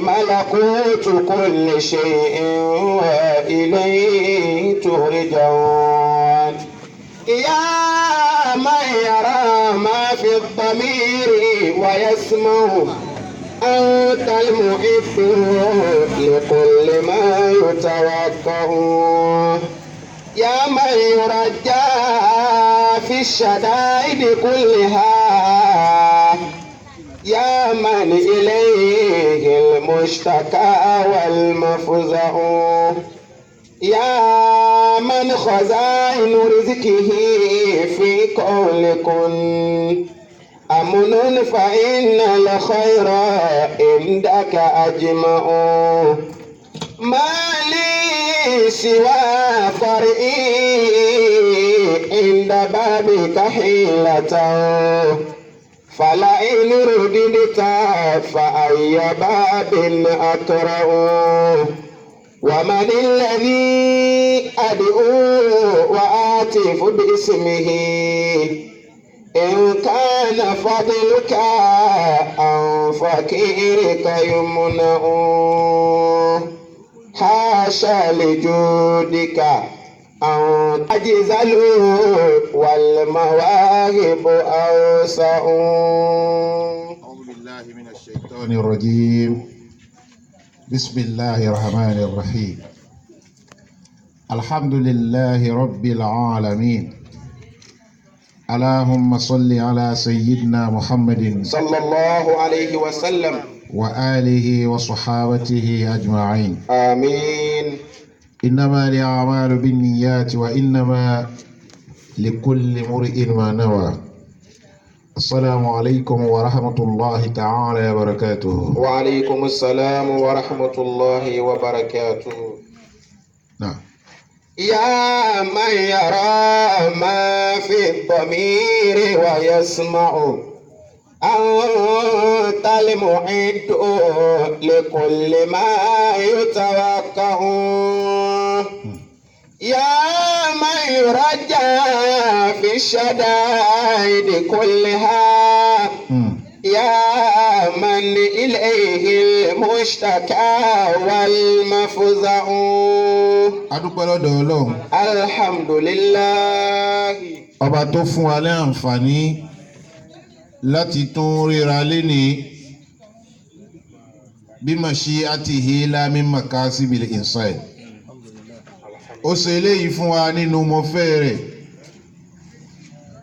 ملكوت كل شيء وإليه ترجعون يا من يرى ما في الضمير ويسمع أنت المحب لكل ما يتوقع يا من يرجى في الشدائد كلها يا من إليه المشتكى والمفزع يا من خزائن رزقه في كل كن أمن فإن الخير عندك أجمع ما لي سوى فرعي عند بابك حيلة فلئن رددت فأي باب أقرأ ومن الذي أدعو وآتف باسمه إن كان فضلك عن فقيرك يمنع حاشا لجودك أن تجزل والمواهب أوسع. أعوذ بالله من الشيطان الرجيم. بسم الله الرحمن الرحيم. الحمد لله رب العالمين. اللهم صل على سيدنا محمد صلى الله عليه وسلم وآله وصحابته أجمعين. آمين. إنما الأعمال بالنيات وإنما لكل امرئ ما نوى. السلام عليكم ورحمة الله تعالى وبركاته. وعليكم السلام ورحمة الله وبركاته. نعم. يا من يرى ما في الضمير ويسمع أنت المعد لكل ما يتوقع يا من يرجى في الشدائد كلها يا من إليه المشتكى والمفزع. adúpẹ́ lọ́dọ̀ Ọlọ́run. alhamdulillahi. ọba tó fún wa ní àǹfààní láti tún ríra lénìí bí mashi'atihi la min makasibil insan. ó ṣe eléyìí fún wa nínú mọ́fẹ́ rẹ̀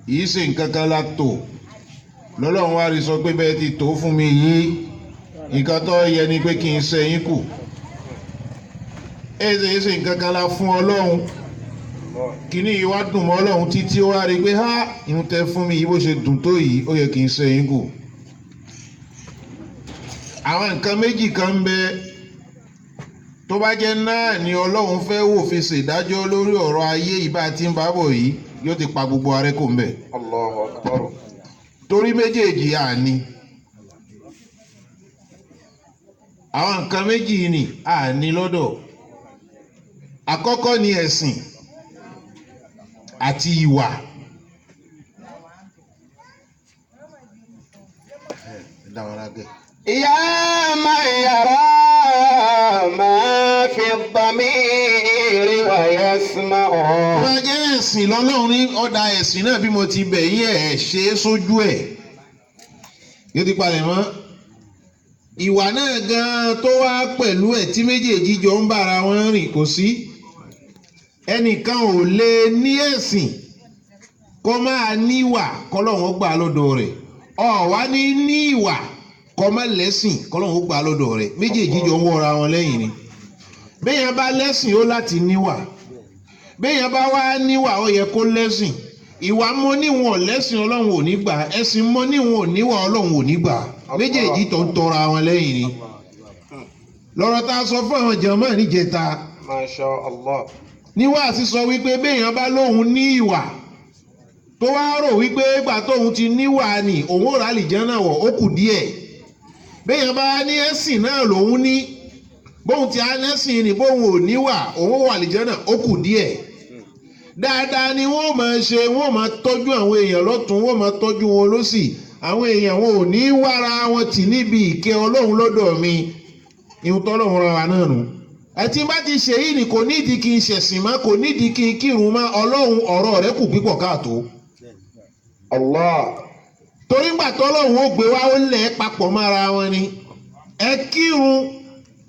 yìí ṣe nǹkan kan la tò lọ́lọ́run wá rí sọ pé bẹ́ẹ̀ ti tó fún mi yìí nǹkan tó yẹ ni pé kí n ṣe yín kù. èyí ṣe nǹkan kan la fún Ọlọ́run kíní yìí wá dùn mọ́ Ọlọ́run títí ó wá rí pé ha ìhun tẹ́ fún mi yìí bó ṣe dùn tó yìí ó yẹ kí n ṣe yín kù. àwọn nǹkan méjì kan ń bẹ tó bá jẹ́ náà ni Ọlọ́run fẹ́ wò fi ṣèdájọ́ lórí ọ̀rọ̀ ayé yìí bá ti ń bá bọ̀ yìí yóò ti pa gbogbo arẹ́ kò ń bẹ̀. Allahu Akbar. torí méjèèjì àní àwọn nǹkan méjì ni àní lọ́dọ̀. àkọ́kọ́ ni ẹ̀sìn àti ìwà. يا من يرى ما في الضمير ويسمع. wọ́n jẹ́ ẹ̀sìn lọ́lọ́run ní ọ̀dà ẹ̀sìn náà bí mo ti bẹ̀ yín ẹ̀ ṣe é sójú ẹ̀ yóò ti palẹ̀ mọ́. ìwà náà gan-an tó wá pẹ̀lú ẹ̀ tí méjèèjì jọ ń bára wọn rìn kò sí. ẹnìkan ò lè ní ẹ̀sìn kó máa níwà kọ́lọ́hún gbà lọ́dọ̀ rẹ̀ ọ̀wá ní ìwà kó má lẹ́sìn kọ́lọ́hún gbà lọ́dọ̀ rẹ̀ méjèèjì jọ ń wọ́ra wọn lẹ́yìn ni. béèyàn bá lẹ́sìn ó láti níwà béèyàn bá wá níwà ó yẹ kó lẹ́sìn. ìwà mọ́ níwọ̀n lẹ́sìn Ọlọ́run ò ní gbà ẹ̀sìn mọ́ níwọ̀n níwà Ọlọ́run ò ní gbà méjèèjì tó ń tọra wọn lẹ́yìn ni. lọ́rọ̀ tá a sọ fún àwọn jàmáà níjẹta. Masha Allah. níwà sí sọ wípé béèyàn bá lóhun ní ìwà tó wá rò wípé ìgbà tóhun ti níwà ni òun ò rà àlìjánnà wọ̀ ó kù díẹ̀. béèyàn bá ní ẹ̀sìn náà lòun ní bóun ti á lẹ́sìn ni bóun ò níwà òun ò wà àlìjánnà ó kù díẹ̀. dáadáa ni wọ́n máa ṣe wọ́n máa tọ́jú àwọn èèyàn lọ́tún wọ́n máa tọ́jú wọn lọ́sì àwọn èèyàn wọn ò ní wára wọn tì níbi ìkẹ́ Ọlọ́run lọ́dọ̀ mi ìhun tọ́lọ́run rán wa náà nù. Ẹtí bá ti ṣe yìí ni kò nídìí kí n ṣẹ̀sìn mọ́, kò nídìí kí n kírun mọ́, Ọlọ́run ọ̀rọ̀ rẹ̀ kù pípọ̀ káàtó. Allah. Torí ńgbà tọ́lọ́run ó gbé wá ó lẹ̀ papọ̀ mọ́ra wọn ni. Ẹ kírun,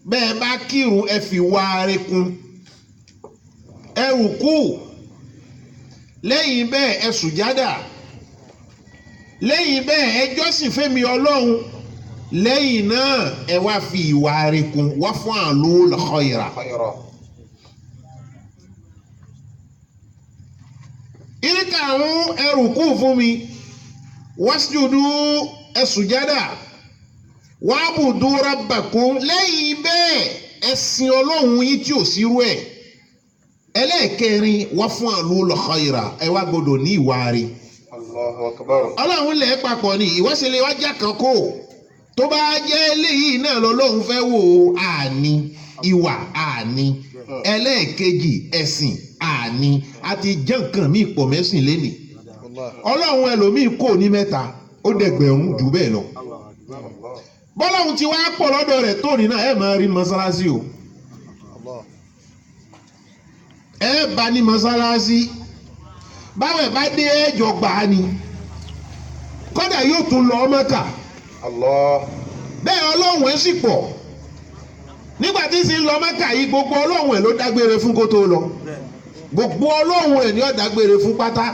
bẹ́ẹ̀ bá kírun ẹ fi wá rẹ̀ kún. Ẹ rùkú, lẹ́yìn bẹ́ẹ̀ ẹ sùjádà, lẹ́yìn bẹ́ẹ̀ ẹ jọ́sìn fẹ́mi Ọlọ́run, lẹ́yìn náà ẹ wá fi ìwà rẹ̀ kún, wá fún àlùl khayra. Khayra. Ìríkà àwọn ẹ rùkú fún mi, wasjudu ẹ sùjádà, wa'budu rabbakum, lẹ́yìn bẹ́ẹ̀ ẹ sìn Ọlọ́run yín tí ò sírú ẹ̀. Ẹlẹ́ẹ̀kẹrin wá fún àlùl khayra, ẹ wá gbọdọ̀ ní ìwà rẹ̀. Allahu akbar. Ọlọ́run lẹ̀ papọ̀ ni ìwọ́sẹ̀lẹ̀ wájà kan kó tó bá jẹ́ eléyìí náà lọ́lọ́run fẹ́ wò ó àní ìwà àní ẹlẹ́ẹ̀kejì ẹ̀sìn àní àti jẹ́ nǹkan míì pọ̀ mẹ́sìn lẹ́nì. Ọlọ́run ẹlòmíì kò ní mẹ́ta ó dẹgbẹ̀rún jù bẹ́ẹ̀ lọ. Bọ́lọ́run ti wá pọ̀ lọ́dọ̀ rẹ̀ tó ní náà ẹ máa rí mọ́sálásí o. Ẹ bá ní mọ́sálásí báwẹ̀ bá dé ẹjọ́ gbà á ni kódà yóò tún lọ Mẹ́kà. Allah. Bẹ́ẹ̀ Ọlọ́run ẹ̀ sì pọ̀ nígbà tí sì ń lọ Mẹ́kà yìí gbogbo Ọlọ́run ẹ̀ ló dágbére fún kó tó lọ, gbogbo Ọlọ́run ẹ̀ ni ó dágbére fún pátá,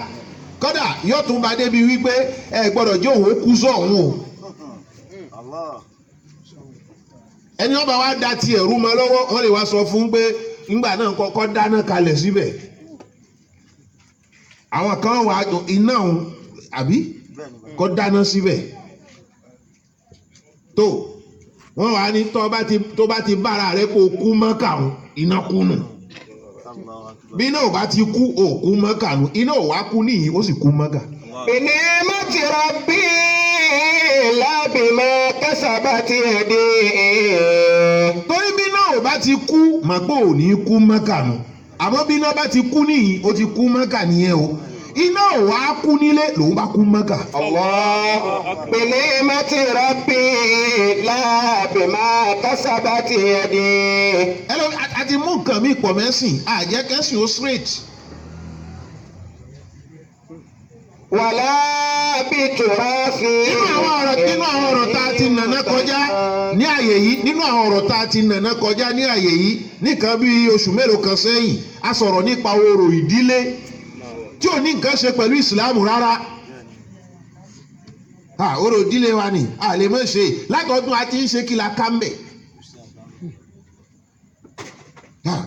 kódà yóò tún bá débi wípé ẹ gbọ́dọ̀ jẹ́ òun ó kú sọ̀hún o. Ẹni ọba wa da ti ẹ̀rú mọ́ lọ́wọ́ wọ́n lè wá sọ fún pé nígbà náà kọ́kọ́ dáná kalẹ̀ síbẹ̀. Àwọn kan wà iná òun àbí kọ́ dáná síbẹ̀ tó wọ́n wà ní tó bá ti bára rẹ̀ kó kú Mẹ́kà òun iná kú nù, bí iná ò bá ti kú òkú Mẹ́kà nù, iná ò wá kú níyìn ó sì kú Mẹ́kà. Bi ni'mati rabbi la bima kasabati yadi. Torí bí iná ò bá ti kú màpò ò ní kú Mẹ́kà nù, àmọ́ bí iná bá ti kú níyìn ó ti kú Mẹ́kà nìyẹn o. Iná ò wá kú nílé lòun bá kú Mẹ́kà. Allah. Bi ni'mati rabbi la bima kasabati yadi. Ẹ lọ àti mú nǹkan mi pọ̀ mẹ́sìn àjẹkẹ́sìn ó straight. Wala biturafi. Nínú àwọn ọ̀rọ̀ tá a ti nàná kọjá ní àyè yìí, nínú àwọn ọ̀rọ̀ tá a ti nàná kọjá ní àyè yìí nìkan bí oṣù mélòó kan sẹ́yìn a sọ̀rọ̀ nípa orò ìdílé tí ò ní nǹkan ṣe pẹ̀lú ìsìlámù rárá. Orò ìdílé wa ni a lè mọ̀ ṣe látọdún a ti ń ṣe kí la ká ń bẹ̀.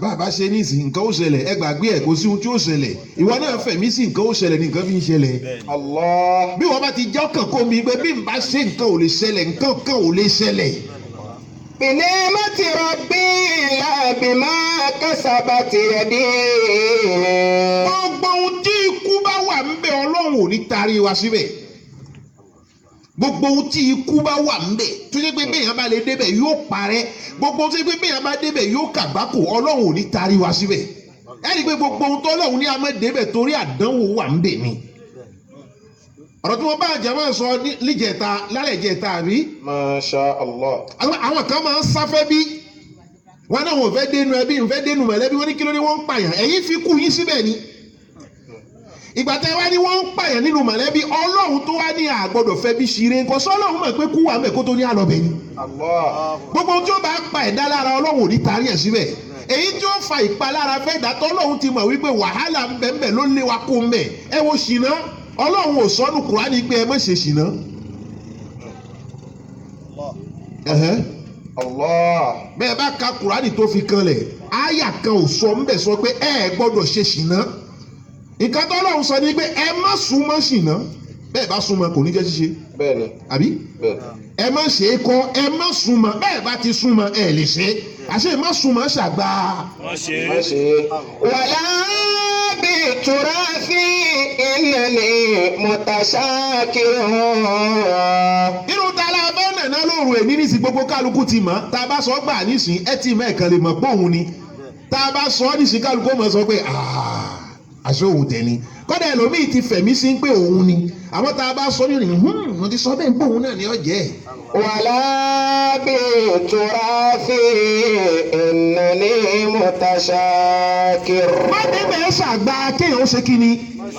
Bàbá ṣe ní ìsìn nǹkan ó ṣẹlẹ̀ ẹ gbàgbé ẹ̀ kò sí ohun tí ó ṣẹlẹ̀, ìwọ náà fẹ̀mí sí nǹkan ó ṣẹlẹ̀ ní nǹkan fi ń ṣẹlẹ̀. Allah. Bí wọ́n bá ti jẹ́ ọkàn kó mi pé bí n bá ṣe nǹkan ò lè ṣẹlẹ̀ nǹkan kan ò lè ṣẹlẹ̀. Bi ni'mati rabbi la bima kasabati yadi. Gbogbo ohun tí ikú bá wà ń bẹ Ọlọ́run ò ní taari wa síbẹ̀. Gbogbo ohun tí ikú bá wà ń bẹ tó yẹ pé bẹ́ẹ̀ yẹn bá lè débẹ̀ yóò parẹ́, gbogbo ohun tó yẹ pé bẹ́ẹ̀ yẹn bá débẹ̀ yóò kàgbákò Ọlọ́run ò ní taari wa síbẹ̀. Ẹ rí i pé gbogbo ohun tó Ọlọ́run ní a máa débẹ̀ torí àdánwò wà ń bẹ ni. Ọ̀rọ̀ tí wọ́n bá àjẹmọ́ sọ níjẹta lálẹ́ ìjẹta àbí. Masha Allah. Àwọn kan máa ń sáfẹ́ bí wọn náà wọ́n fẹ́ dénú ẹbí ń fẹ́ dénú mọ̀lẹ́bí wọn ní kí ló ní wọ́n ń pààyàn ẹ̀yìn fi kú yín síbẹ̀ ni. Ìgbà tẹ́ wá ní wọ́n ń pààyàn nínú mọ̀lẹ́bí Ọlọ́run tó wá ní àgbọ̀dọ̀ fẹ́ bí ṣire nǹkan sọ́lọ́run mọ̀ pé kú wà mẹ́ kó tó ní àlọ́bẹ̀ ni. Allah. Gbogbo tí ó bá pa ẹ̀dá lára Ọlọ́run ò ní tarí ẹ̀ síbẹ̀. Èyí tí ó fa ìpalára fẹ́ dàtọ́ Ọlọ́run ti mọ̀ wípé wàhálà ń bẹ ń bẹ ló lé wa kó ń bẹ. Ẹ wo ṣìnà Ọlọ́run ò sọ́nù Kùránì pé ẹ má ṣe ṣìnà. Allah. Bẹ́ẹ̀ bá ka Kùránì tó fi kanlẹ̀ àyà kan ò sọ ń bẹ̀ sọ pé ẹ gbọ́dọ̀ ṣe ṣìnà. Nǹkan tó Ọlọ́run sọ ni pé ẹ má súnmọ́ ṣìnà, bẹ́ẹ̀ bá súnmọ́ kò ní jẹ́ ṣíṣe. Bẹ́ẹ̀ni. Àbí? Bẹ́ẹ̀ni. Ẹ má ṣe é kọ́ ẹ má súnmọ́ bẹ́ẹ̀ bá ti súnmọ́ ẹ lè ṣe é àṣẹ má súnmọ́ ṣàgbà. Má ṣe. Wala biturafi innani mutashakirun. Irú ta la bá nàná lóru èní nísìn gbogbo kálukú ti mọ̀, tá a bá sọ gbà nísìn ẹ ti mọ̀ ẹ̀kan lè mọ̀ pé òun ni, tá a bá sọ nísìn kálukú mọ̀ sọ pé àṣẹ òun tẹ̀ni kọ́dà ẹlòmíì ti fẹ̀mí sí pé òun ni àmọ́ tá a bá sọ ní òní mo ti sọ bẹ́ẹ̀ pé òun náà ni ó jẹ́. ولا بالتراث إنني متشاكر. má débẹ̀ ṣàgbà kéèyàn ó ṣe kí ni.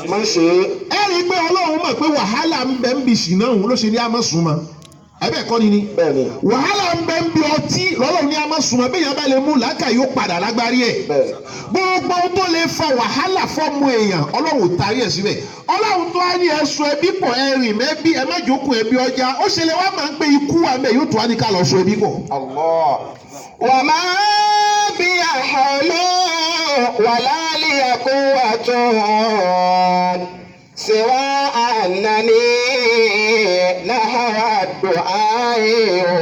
má ṣe. ẹ rí i pé ọlọ́run mọ̀ pé wàhálà ń bẹ ń bì sí náà òun ló ṣe ní amọ̀sùnmọ́ ẹbẹ̀ kọ́ ni. bẹ́ẹ̀ni. wàhálà ń bẹ ń bí ọtí lọ́lọ́run ní amọ̀sùnmọ́ bẹ́ẹ̀ yẹn bá lè mú làákà yóò padà lágbárí ẹ̀. bẹ́ẹ̀ni. gbogbo tó lè fa wàhálà fọ́ọ̀mù èèyàn ọlọ́run ò tarí ẹ̀ síbẹ̀ ọlọ́run tó á ní ẹ̀sùn ẹbí pọ̀ ẹ̀rìn mẹ́bí ẹ má jókòó ẹbí ọjà ó ṣe lè wá máa ń pé ikú àmì yóò tó wá ní ká lọ sọ ẹbí pọ̀. Allah. وما بي حول ولا لي قوة سوى أنني نحو الدعاء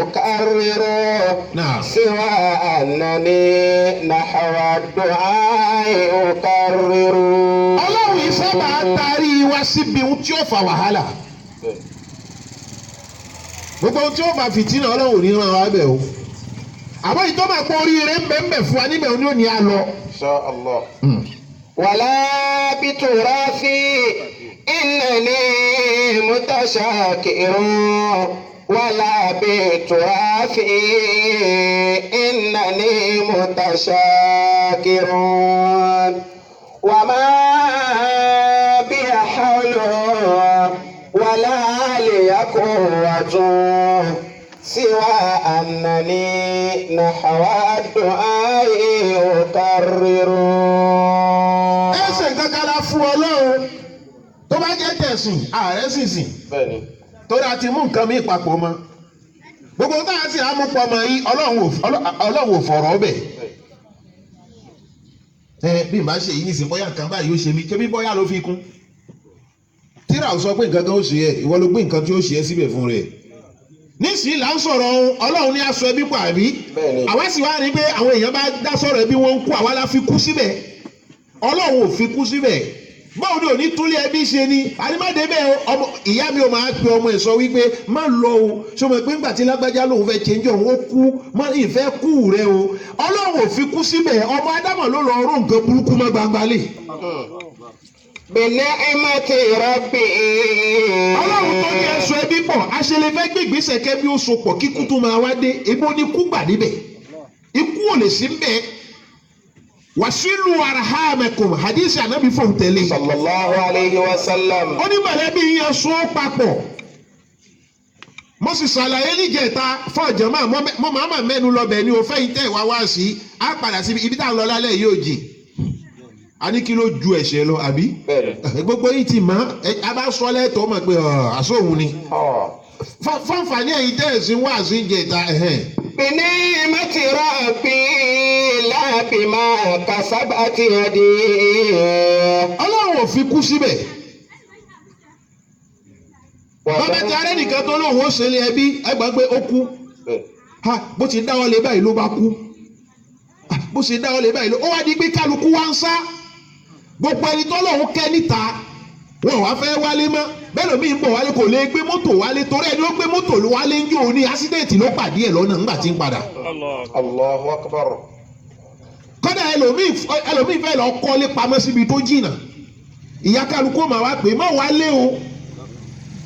أكرر. نعم. سوى أنني نحو الدعاء أكرر. ọlọ́run yìí sábà tarí wá síbi ohun tí ó fa wàhálà gbogbo ohun tí ó fa fìtínà ọlọ́run ò ní ràn wá bẹ̀ o àmọ́ ìtọ́ máa pọ̀ oríire ń bẹ̀ ń bẹ̀ fún wa níbẹ̀ ni ó ní a lọ. Insha Allah. ولا بتراثي إنني متشاكر ولا بتراثي إنني متشاكر وما بي حول ولا لي قوة سوى أنني نحو الدعاء أكرر. ẹsẹ̀ gàgàrà fún ọlọ́run tó bá jẹ́ tẹ̀sìn ààrẹ sì sìn bẹ́ẹ̀ni. torí a ti mú nǹkan mi papọ̀ mọ́ gbogbo táyà sì á mú pọ̀ mọ́ yìí ọlọ́run ò fọ̀rọ̀ bẹ̀. bí n bá ṣe yìí nísìnyí bóyá nǹkan báyìí ó ṣe mí kébí bóyá ló fi kún tíra ò sọ pé nǹkan kan ó ṣe ẹ ìwọ ló gbé nǹkan tí ó ṣe ẹ síbẹ̀ fún rẹ̀ nísìnyí là ń sọ̀rọ̀ ohun ọlọ́run ní aṣọ ẹbí pọ̀ àbí àwa sì wá rí pé àwọn èèyàn bá dá sọ̀rọ̀ ẹbí wọn ń kú àwa la fi kú síbẹ̀ ọlọ́run ò fi kú síbẹ̀ báwo ni òní túlé ẹbí ṣe ni àdìmọ́dé bẹ́ẹ̀ ọmọ ìyá mi ò máa pe ọmọ ẹ̀ sọ wípé má lọ o ṣé o mọ̀ pé ńgbà tí lágbájá lòun fẹ́ ṣe ń jọ òun ó kú má ìfẹ́ kú rẹ o ọlọ́run ò fi kú síbẹ̀ ọmọ ádámọ̀ ló lọ rún nǹkan burúkú mọ́ gbangba lè. بنعمة ربي. ọlọ́run tó ní ẹ̀sùn ẹbí pọ̀ aṣẹlẹ̀ fẹ́ gbé ìgbésẹ̀ kẹ́ bí ó so pọ̀ kíkú tó máa wá dé ebó ní kú gbà níbẹ̀ ikú ò lè sí mbẹ́ wàsílù arahamakum hadith anabi fún tẹ̀lé. sallallahu alayhi wa sallam. ó ní mọ̀lẹ́bí yẹn sún papọ̀ mo sì ṣàlàyé níjẹta fún ọ̀jọ̀mọ́ mo máa ma mẹ́nu lọ bẹ̀ ni o fẹ́ yìí tẹ̀ wá wá sí á padà síbi ibi tá à ń lọ lálẹ́ yóò jì a ní kí ló ju ẹ̀ṣẹ̀ lọ àbí gbogbo yìí ti mọ̀ a bá sọ lẹ́tọ̀ọ́ mọ̀ pé àsóhun ni fọ́nfàní ẹ̀yìn tẹ̀ sí wá sí ìjẹta. بنعمة ربي لا بما كسبت يدي. ọlọ́run ò fi kú síbẹ̀ bàbá tí arẹ́ nìkan tó lóun ó ṣe lé ẹbí ẹgbàá pé ó kú bó ti dáwọ́ lé báyìí ló bá kú bó ṣe dáwọ́ lé báyìí ló ó wá di pé kálukú wá ń sá gbogbo ẹni tó lóun kẹ́ níta wọn wá fẹ́ wálé mọ́ bẹ́ẹ̀ lómi ń bọ̀ wálé kò lè gbé mọ́tò wálé torí ẹni ó gbé mọ́tò wálé ń jó o ní ásídẹ̀ẹ̀tì ló pàdé ẹ̀ lọ́nà ńgbà tí ń padà. Allahu akbar. kọ́dà ẹlòmíì fẹ́ lọ kọ́lé pamọ́ síbi tó jìnnà ìyá kálukú máa wá pé má wálé o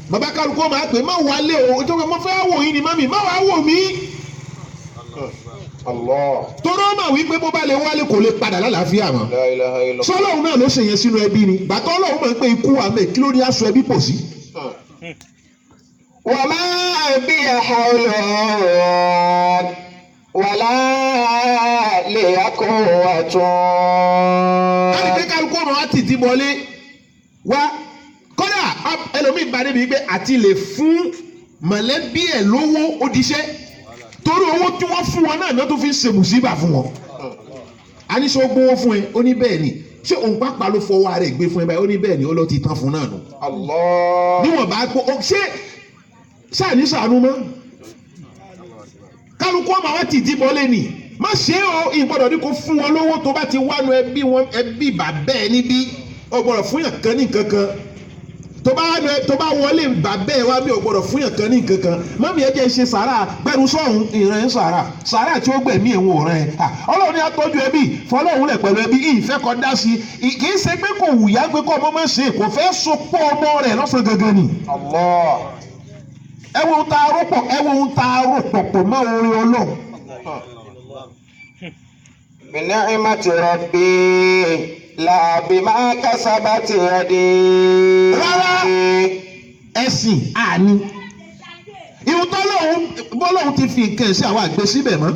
bàbá kálukú máa pè má wálé o ìjọba mo fẹ́ wò yín ni mami má wàá wò mí. torọ́ mà wípé bó bá lè wálé kò lè padà lálàáfíà mọ́. sọlọ́run náà ló ṣe yẹn sínú ẹbí ni bàtọ́ ọlọ́run máa ń pè ikú wa mẹ́ kí ló ní aṣọ ẹbí pọ̀ sí. wàmà bí àhàlọ́ wàlá lè akọ àtọ́. káàdì pé kálukú ọmọ wa tìtì bọ́lé wá kọ́dà ẹlòmíì bá débi pé àti lè fún mọ̀lẹ́bí ẹ̀ lówó ó diṣẹ́ torí owó tí wọ́n fún wọn náà tó fi ń ṣe mùsíbà fún wọn. a ní sọ gbówó fún ẹ ó ní bẹ́ẹ̀ ni ṣé òun pápá ló fọwọ́ ara ẹ̀ gbé fún ẹ báyìí ó ní bẹ́ẹ̀ ni ó lọ ti tán fún náà nù. níwọ̀n bá gbó ṣé sáà ní sàánú mọ́ kálukú ọmọ wa ti dìbò lé ní má ṣe o ìgbọ́dọ̀ ní kó fún wọn lówó tó bá ti wánu ẹbí wọn ẹbí bàbá ẹ níbí ó gbọ́dọ̀ fún yàn kan ní kankan tó bá wọlé bàbá ẹ wá bí o gbọ́dọ̀ fún yàn kan ní nǹkan kan mọ́mí ẹ jẹ́ ṣe sàrà gbẹ́rù sọ̀hún ìran ẹ̀ sàrà tí ó gbẹ̀mí ẹ̀wọ̀n rẹ̀ ọlọ́run ní atọ́jú ẹbí fọlọ́hún lẹ̀ pẹ̀lú ẹbí ìfẹ́ kọ́ dá sí i kì í ṣe pé kò wùyá pé kọ́ ọmọ máa ṣe kò fẹ́ so pọ̀ ọmọ rẹ̀ lọ́sàn gangan ni. ẹ̀wọ̀n ta arọ́pọ̀ pọ̀ mọ́ orin ọlọ́run. بنعمة ربي لا بما كسبت يدي. rárá ẹ̀sìn àní ìhun bọ́lọ́hún ti fi nǹkan sí àwọn àgbẹ̀ síbẹ̀ mọ́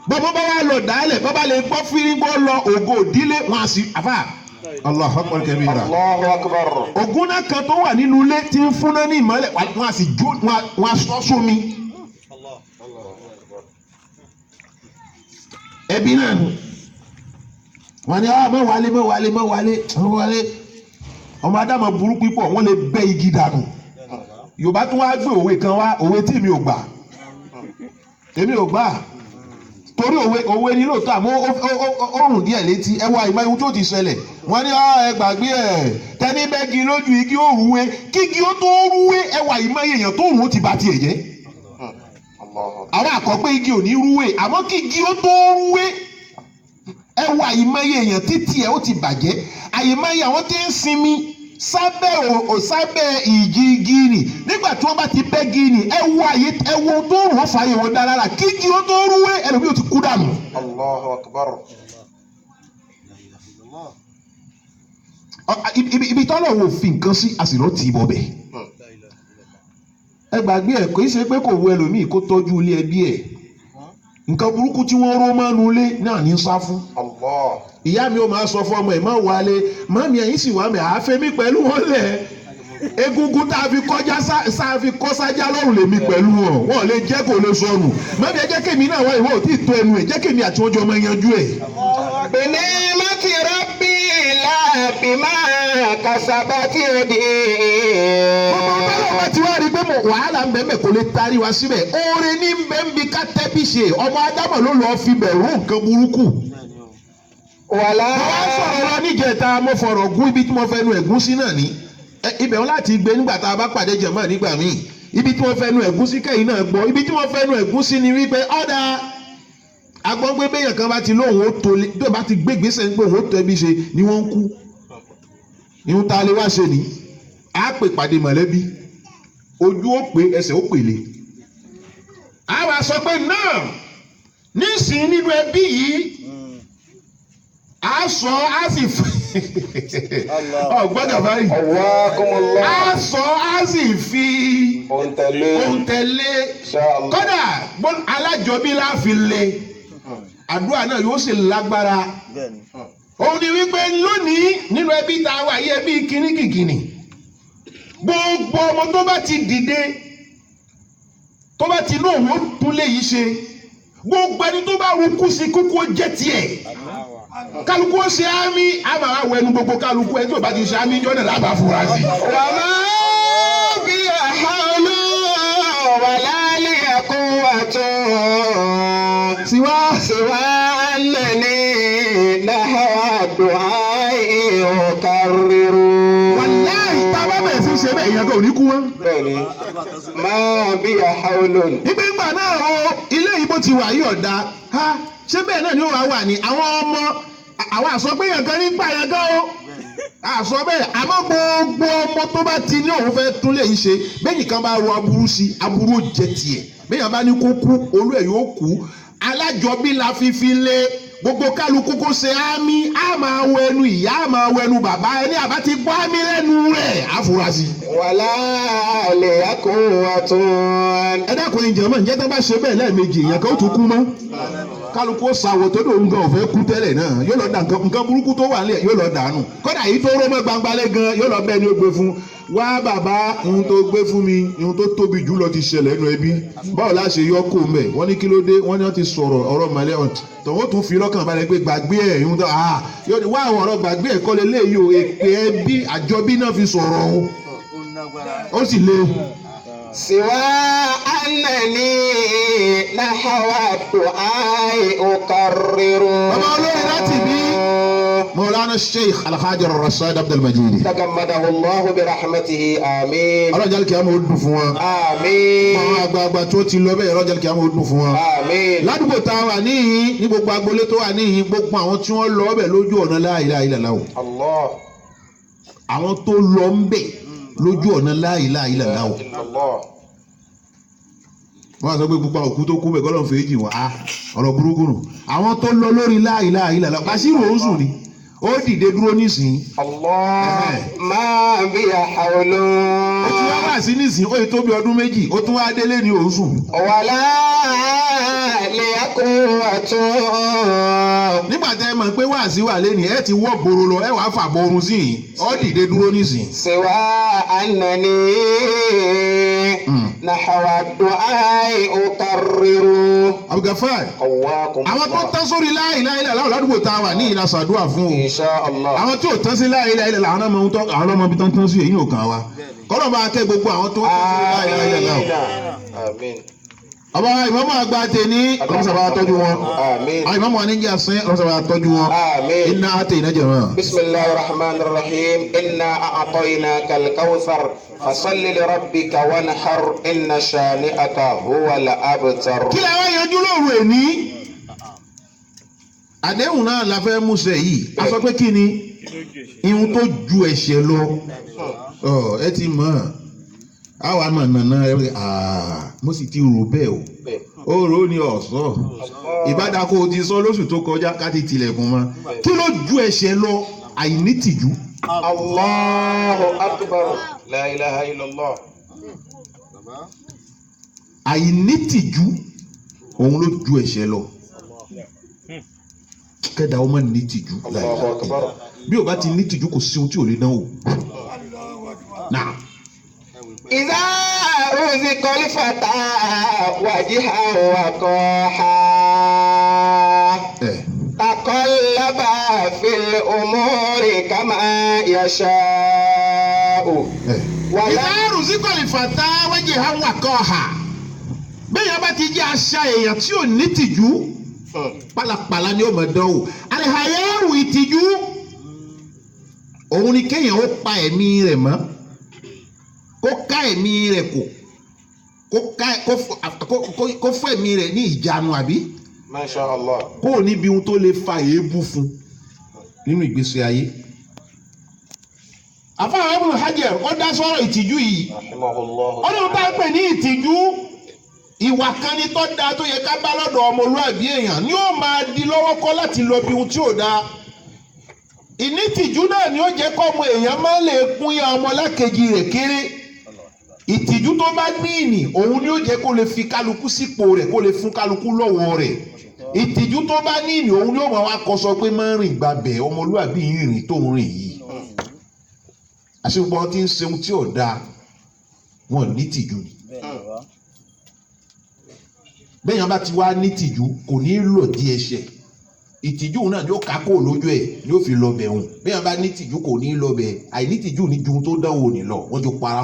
bọ́bọ́ bá wà lọ dálẹ̀ bọ́bá lè gbọ́ fírígbọ́ lọ ògo òdílé wọn à sí àfà Allahu Akbar kabira. Allahu Akbar. ògùn náà kan tó wà nínú ilé tí ń fúnná ní ìmọ́lẹ̀ wọn à sì jó wọn à sọ sómi. ẹbí náà nù wọn ni mọ wálé ọmọ Ádámọ̀ burú pípọ̀ wọn lè bẹ́ igi dànù Yorùbá tún wá gbé òwe kan wá òwe tí èmi ò gbà torí òwe ni lóòótọ́ àmọ́ ó rùn díẹ̀ létí ẹ wá ìmọ̀ ihun tó ti ṣẹlẹ̀ wọ́n ní ẹ gbàgbé ẹ̀ tẹ́ni bẹ́gi lójú igi ó rúwé kígi ó tó rúwé ẹ wá ìmọ̀ èèyàn tó rùn ó ti bà tiẹ̀ jẹ́ àwọn àkọ́pẹ́ igi ò ní rúwé àmọ́ kígi ó tó rúwé ẹ wá ìmọ̀ èèyàn títí ẹ ó ti bàjẹ́ àyèmáyé àwọn tí ń sinmi sábẹ́ ìjì igi nì nígbà tí wọ́n bá ti bẹ́ igi nì ẹ wo tó rùn ó fààyè wọn dára rà kígi ó tó rúwé ẹlòmíì ó ti kú dànù. Allahu Akbar. ibi tọ́lọ̀ wò fi nǹkan sí àsìlọ́ tì í bọ̀ bẹ̀. ẹ gbàgbé ẹ kò í ṣe pé kò wù ẹlòmíì kó tọ́jú ilé ẹbí ẹ̀ nǹkan burúkú tí wọ́n ró mọ́nu ilé náà ní sá fún. ìyá mi ò máa sọ fún ọmọ ẹ̀ má wálé mọ́mí ẹ̀yìn sì wá mi àáfẹ́mí pẹ̀lú wọn lẹ̀ egungun tá a fi kọjá fi kọ́ sájà lọ́rùn lèmi pẹ̀lú wọn wọn lè jẹ́ kó lè sọnù mọ́mí ẹ jẹ́ kémi náà wá ìwọ ò tí ì tó ẹnu ẹ̀ jẹ́ kémi àti wọn jọ ọmọ yanjú ẹ̀. بنعمة ربي لا بما كسبت يدي. ọmọ ọlọ́run bá ti wá rí pé wàhálà ń bẹ́ẹ̀ kò lè tarí wa síbẹ̀ oore ní bẹ́ẹ̀ bí ká tẹ́bí ṣe ọmọ Ádámọ̀ ló lọ́ọ́ fi bẹ̀rù nǹkan burúkú. wàlá. mo wá sọ̀rọ̀ lọ níjẹta mo fọ̀rọ̀ gún ibi tí mo fẹ́ nu ẹ̀gún sí náà ní ibẹ̀ wọn láti gbé nígbà tá a bá pàdé jẹ̀mọ́ nígbà míì ibi tí mo fẹ́ nu ẹ̀gún sí kẹ́yìn náà gbọ́ ibi tí mo fẹ́ nu ẹ̀gún sí ni wípé ọ̀dà agbọ́ngbé béèyàn kan bá ti lóhùn ó tó tó bá ti gbé gbèsè pé òun ó tó ẹbí ṣe ni wọ́n ń kú ìhun tá a lè wá ṣe ni a pè pàdé mọ̀lẹ́bí ojú ó pè ẹsẹ̀ ó pèlè a wá sọ pé náà nísìnyí nínú ẹbí yìí a sọ a sì ọgbọ́dọ̀ báyìí a sọ a sì fi òǹtẹ̀lé kódà alájọbí láfi lé àdúrà náà yóò sì lágbára òun ni wípé lónìí nínú ẹbí tá a wà yí ẹbí kìnnìkìnnì gbogbo ọmọ tó bá ti dìde tó bá ti náà wọ́n tún lé yìí ṣe gbogbo ẹni tó bá rúkú sí kúkú ó jẹ́ tiẹ̀ kálukú ó ṣe àmì àmà àwọ̀ ẹnu gbogbo kálukú ẹni tó bá ti ṣe àmì jọ́nà lábàá fura sí. wàmà bí àhálù wàlálì àkúwàtò tiwa lẹ́ni náà dùn áì òkàrírù. wàláhì tábà bẹ̀rẹ̀ sí ṣe bẹ́ẹ̀ ìyẹn tó ní kú wọn. bẹ́ẹ̀ni máa bí àhálù. nígbà ìgbà náà o ilé yìí bó ti wà yí ọ̀dà ha ṣé bẹ́ẹ̀ náà ni ó wà wà ní àwọn ọmọ àwọn àsọgbéyàn kan nígbà yẹn gan o àsọ bẹ́ẹ̀ àmọ́ gbogbo ọmọ tó bá ti ní òun fẹ́ tún lè ṣe bẹ́ẹ̀ni kan bá ro aburú sí aburú jẹ tiẹ̀ bẹ́ẹ̀ bá ní kó kú olú ẹ̀ yóò kú alájọbí la fi lé gbogbo kálukú kó ṣe àmì á máa wọ ẹnu ìyá á máa wọ ẹnu bàbá ẹni àbá ti gbọ́ àmì lẹ́nu rẹ̀ àfúrásì. wàlá lè kó wa tún. ẹ dákun ìjẹ́ mọ̀ ǹjẹ́ tó bá ṣe bẹ́ẹ̀ lẹ́ẹ̀mejì èèyàn kan ó tún kú mọ́ kálukú ó sàwọ̀ tó dòun gan ọ̀fẹ́ kú tẹ́lẹ̀ náà yóò lọ dà nǹkan burúkú tó wà nílẹ̀ yóò lọ dànù kódà yìí tó rómọ́ gbangbalẹ̀ gan yóò lọ bẹ́ẹ̀ ni ó gbé fún wá bàbá ihun tó gbé fún mi ihun tó tóbi jù lọ ti ṣẹlẹ̀ nínú ẹbí báwo la ṣe yọ kó mẹ́ wọ́n ní kí ló dé wọ́n ní wọ́n ti sọ̀rọ̀ ọ̀rọ̀ mọ́lẹ́ tọ̀wọ́ tún fi lọ́kàn balẹ̀ pé gbàgbé ẹ̀ ihun tó yóò ní wá àwọn ọ̀rọ̀ gbàgbé ẹ̀ kọ́lé léyìí o èpè ẹbí àjọbí náà fi sọ̀rọ̀ o ó sì le. siwa anani nahawa du'ai ukarriru. bàbá olórí láti bí مولانا الشيخ الحاج الرشاد عبد المجيد تغمده الله برحمته آمين ọlọ́jà kí a máa dùn fún wọn. آمين àwọn àgbààgbà tó ti lọ bẹ́ẹ̀ ọlọ́jà kí a máa dùn fún wọn. آمين ládùúgbò tá a wà níyìn ní gbogbo agboolé tó wà níyìn gbogbo àwọn tí wọ́n lọ bẹ̀ lójú ọ̀nà la ilaha illallah الله àwọn tó lọ ń bẹ̀ lójú ọ̀nà la ilaha illallah الله wọ́n á sọ pé gbogbo àwọn òkú tó kú bẹ̀ kọ́lọ́ fèéjì wọ́n á ọ̀rọ̀ burúkú nù àwọn tó lọ lórí la ilaha illallah Basiru oṣù ni ó dìde dúró nísìnyí. الله ما بي حول ó ti wá wá sí nísìnyí ó yẹ tó bí ọdún méjì ó tún wá délé ní oṣù. ولا لي قوة nígbà tẹ́ ẹ mọ̀ pé wáàsí wà lẹ́nu ẹ ti wọ́ gbòòrò lọ ẹ wàá fà bọ́ọ̀rùn sí i ó dìde dúró nísìnyí. سوى أنني نحو الدعاء أقرر Abdulgafar قواكم àwọn tó tán sórí la ilaha illallah ládùúgbò tá a wà ní ìlà sàdúrà fún o إن شاء الله àwọn tí ò tán sí la ilaha illallah àwọn ọmọ ibi tán tán sí èyí ò kàn wá kọ́nà bá kẹ́ gbogbo àwọn tó tán sórí la ilaha illallah o. آمين ọba ìmọ̀mọ́ àgbà tèmi ọlọ́mọsàbà tọ́jú wọn آمين àwọn ìmọ̀mọ́ àníjẹ́ àsín ọlọ́mọsàbà tọ́jú wọn آمين iná àtẹ ìnájẹ̀ wọn. بسم الله الرحمن الرحيم إنا أعطيناك الكوثر فصل لربك وانحر إن شانئك هو الأبتر. kí lè wá yanjú lóru èní àdéhùn náà la fẹ́ múṣẹ yìí a sọ pé kí ni ihun tó ju ẹ̀ṣẹ̀ lọ ẹ ti mọ̀ àwa mọ̀ nànà ẹ mo sì ti rò bẹ́ẹ̀ o ó rò ó ní ọ̀sọ́ ìbádàkọ ti sọ lóṣù tó kọjá ká ti tilẹ̀kùn mọ́ kí ló ju ẹ̀ṣẹ̀ lọ àìnítìjú. الله أكبر لا إله إلا الله. àìnítìjú òun ló ju ẹ̀ṣẹ̀ lọ kẹ́dà ọmọ nítìjú الله أكبر. bí o bá ti nítìjú kò sí ohun tí ò lè dánwò. náà إذا رزق الفتى وجها وقاحا تقلب في الأمور كما يشاء ولا ìdáàrú sí kọ́lìfàtà wájú àwọn àkọ́ọ̀hà bẹ́ẹ̀ yẹn bá ti jẹ́ àṣà èèyàn tí ò nítìjú pálapàla ni ó mọ̀ dánwò àlìhàyẹ́rù ìtìjú òun ni kéèyàn ó pa ẹ̀mí rẹ̀ mọ́ kó ká ẹ̀mí rẹ̀ kó fún ẹ̀mí rẹ̀ ní ìjánu àbí ما شاء الله. kó o níbi ohun tó lè fa èébú fún nínú ìgbésí ayé. àfáà Ibn Hajar ó dá sọ̀rọ̀ ìtìjú yìí رحمه الله. ọlọ́run tá a pè ní ìtìjú ìwà kan ní tó dáa tó yẹ ká bá lọ́dọ̀ ọmọlúwàbí èèyàn ni ó máa di lọ́wọ́ kọ́ láti lọ bí ohun tí ò dáa. ìnítìjú náà ni ó jẹ́ kọ́ ọmọ èèyàn máa lè kún ya ọmọ lákejì rẹ̀ kéré. ìtìjú tó bá ní ìní òun ni ó jẹ́ kó lè fi kálukú sípò rẹ̀ kó lè fún kálukú lọ́wọ́ rẹ̀. ìtìjú tó bá ní ìní òun ni ó máa wá kọ́ sọ pé máa rìn gbàbẹ̀ ọmọlúwàbí ìrìn tó ń rìn yìí. àṣepọ̀ tí ń ṣe ohun tí ò dáa wọn nítìjú ni. bẹ́ẹ̀yàn bá ti wá nítìjú kò ní lò di ẹ̀ṣẹ̀ ìtìjú náà yóò ká kó lójú ẹ̀ yóò fi lọ bẹ̀ hùn bẹ́ẹ̀yàn bá nítìjú kò ní lọ bẹ̀ àìnítìjú ní ju tó dánwò ní lọ wọ́n jọ para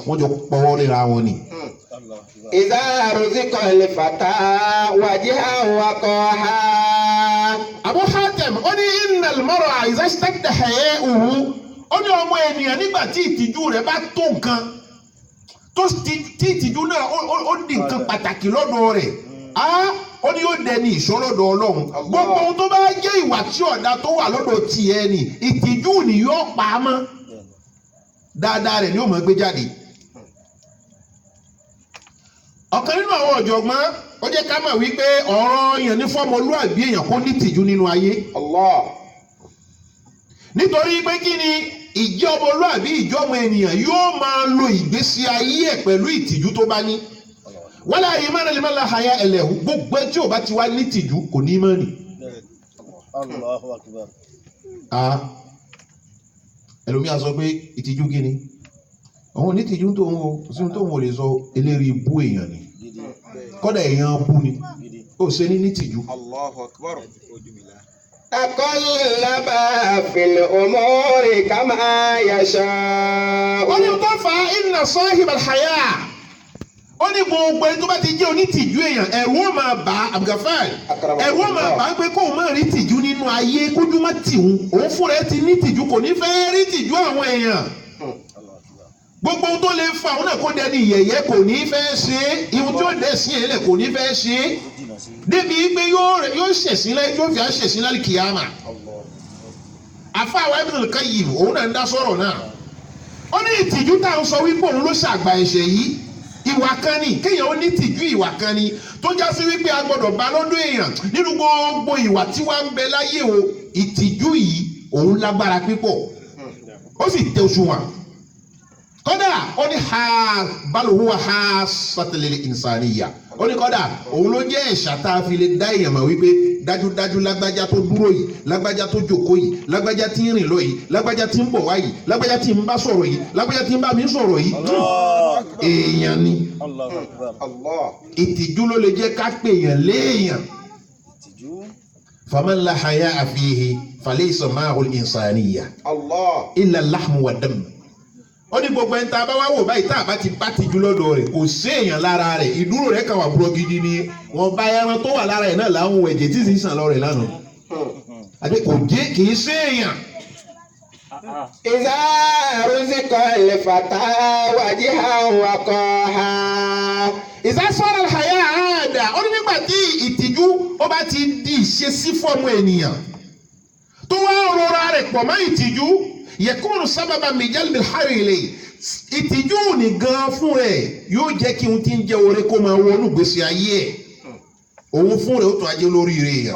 wọ́n jọ pọ́wọ́ léra wọn ni. إذا رزق الفتى وجها وقاحا. Abu Hatim ó ní innal mar'a idha ishtadda haya'uhu ó ní ọmọ ènìyàn nígbà tí ìtìjú rẹ̀ bá tó nǹkan tí ìtìjú náà ó di nǹkan pàtàkì lọ́dọ̀ rẹ̀ ó ní yóò dẹni ìṣọ́ lọ́dọ̀ Ọlọ́run gbogbo ohun tó bá jẹ́ ìwà tí ọ̀dà tó wà lọ́dọ̀ tiẹ̀ ni ìtìjú ni yóò pa á mọ́ dáadáa rẹ̀ ni yóò máa gbé jáde. ọ̀kan nínú àwọn ọ̀jọ̀gbọ́n ó jẹ́ ká mọ̀ wípé ọ̀rọ̀ èèyàn ní fọ́mọlúàbí èèyàn kó ní tìjú nínú ayé. Allah. nítorí pé kí ni ìjẹ́ ọmọlúàbí ìjọ́mọ ènìyàn yóò máa lo ìgbésí ayé ẹ̀ pẹ̀lú ìtìjú tó bá ní. wala imana liman la haya lahu gbogbo tí ò bá ti wá ní tìjú kò ní mọ́ ni. Allahu akbar. ẹlòmíà sọ pé ìtìjú kí ni àwọn onítìjú tó ń wo sínú tó ń wò lè sọ eléri bú èèyàn ni kọ́dà èèyàn bú ni ó ṣe ní nítìjú. Allahu akbar. Taqallaba fil umuri kama yasha. wọ́n ní tó fa inna sahib al-haya ó ní gbogbo ẹni tó bá ti jẹ́ onítìjú èèyàn ẹ̀rù ó máa bà á Abdulgafar ẹ̀rù ó máa bà á pé kóun má rí tìjú nínú ayé kójú má tìhun òun fúnra ẹ ti ní tìjú kò ní fẹ́ rí tìjú àwọn èèyàn gbogbo ohun tó lè fa òun náà kó dẹni yẹ̀yẹ́ kò ní fẹ́ ṣe é ihun tí ó dẹ̀ sí èlẹ̀ kò ní fẹ́ ṣe é débi pé yóò ṣẹ̀sìn láì yóò fi àṣẹ̀sìn láì kìyàmà àfáà Ibn al-Qayyim òun náà ń dá sọ̀rọ̀ náà ó ní ìtìjú tá à ń sọ wípé òun ló ṣàgbà ẹ̀ṣẹ̀ yìí ìwà kan ni kéèyàn ó ní tìjú ìwà kan ni tó já sí wípé a gbọ́dọ̀ bá lọ́dọ̀ èèyàn nínú gbogbo ìwà tí wàá ń bẹ láyé o ìtìjú yìí òun lágbára pípọ̀ ó sì tẹ òṣùwọ̀n kódà ó ní balùwà ha sátẹlẹ ìnsàníyà ó ní kódà òun ló jẹ́ ẹ̀ṣà tá a fi lè dá èèyàn mọ̀ wípé dájúdájú lágbájá tó dúró yìí lágbájá tó jókòó yìí lágbájá tí ń rìn lọ yìí lágbájá tí ń bọ̀ wá yìí lágbájá tí ń bá sọ̀rọ̀ yìí lágbájá tí ń bá mi sọ̀rọ̀ yìí èèyàn ni ìtìjú ló lè jẹ́ ká pè èèyàn léèyàn faman la haya fihi falaysa ma'ahu al-insaniyya illa al-lahmu wad-dam ó ní gbogbo ẹni tá a bá wá wò báyìí tá a bá ti bá tìjú lọ́dọ̀ rẹ̀ kò sí èèyàn lára rẹ̀ ìdúró rẹ̀ kàn wà búrọ́ gidi ni wọ́n bá ẹran tó wà lára ẹ̀ náà láwọn ẹ̀jẹ̀ tí sì ń sàn lọ rẹ̀ lánàá àti kò jẹ́ kì í sí èèyàn. إذا رزق الفتى وجها وقاها إذا صار الحياء عادة ó ní nígbà tí ìtìjú ó bá ti di ìṣesí fọ́ọ̀mù ènìyàn tó wá rọra rẹ̀ pọ̀ mọ́ ìtìjú yẹkùn sábàbà mìjálìbì hàrìlè ìtìjú ní gan fún rẹ̀ yóò jẹ́ kí n ti ń jẹ́ oore kó máa wọnú gbèsè ayé ẹ̀ òun fún rẹ̀ ó tún ajé lórí rẹ̀ yẹn.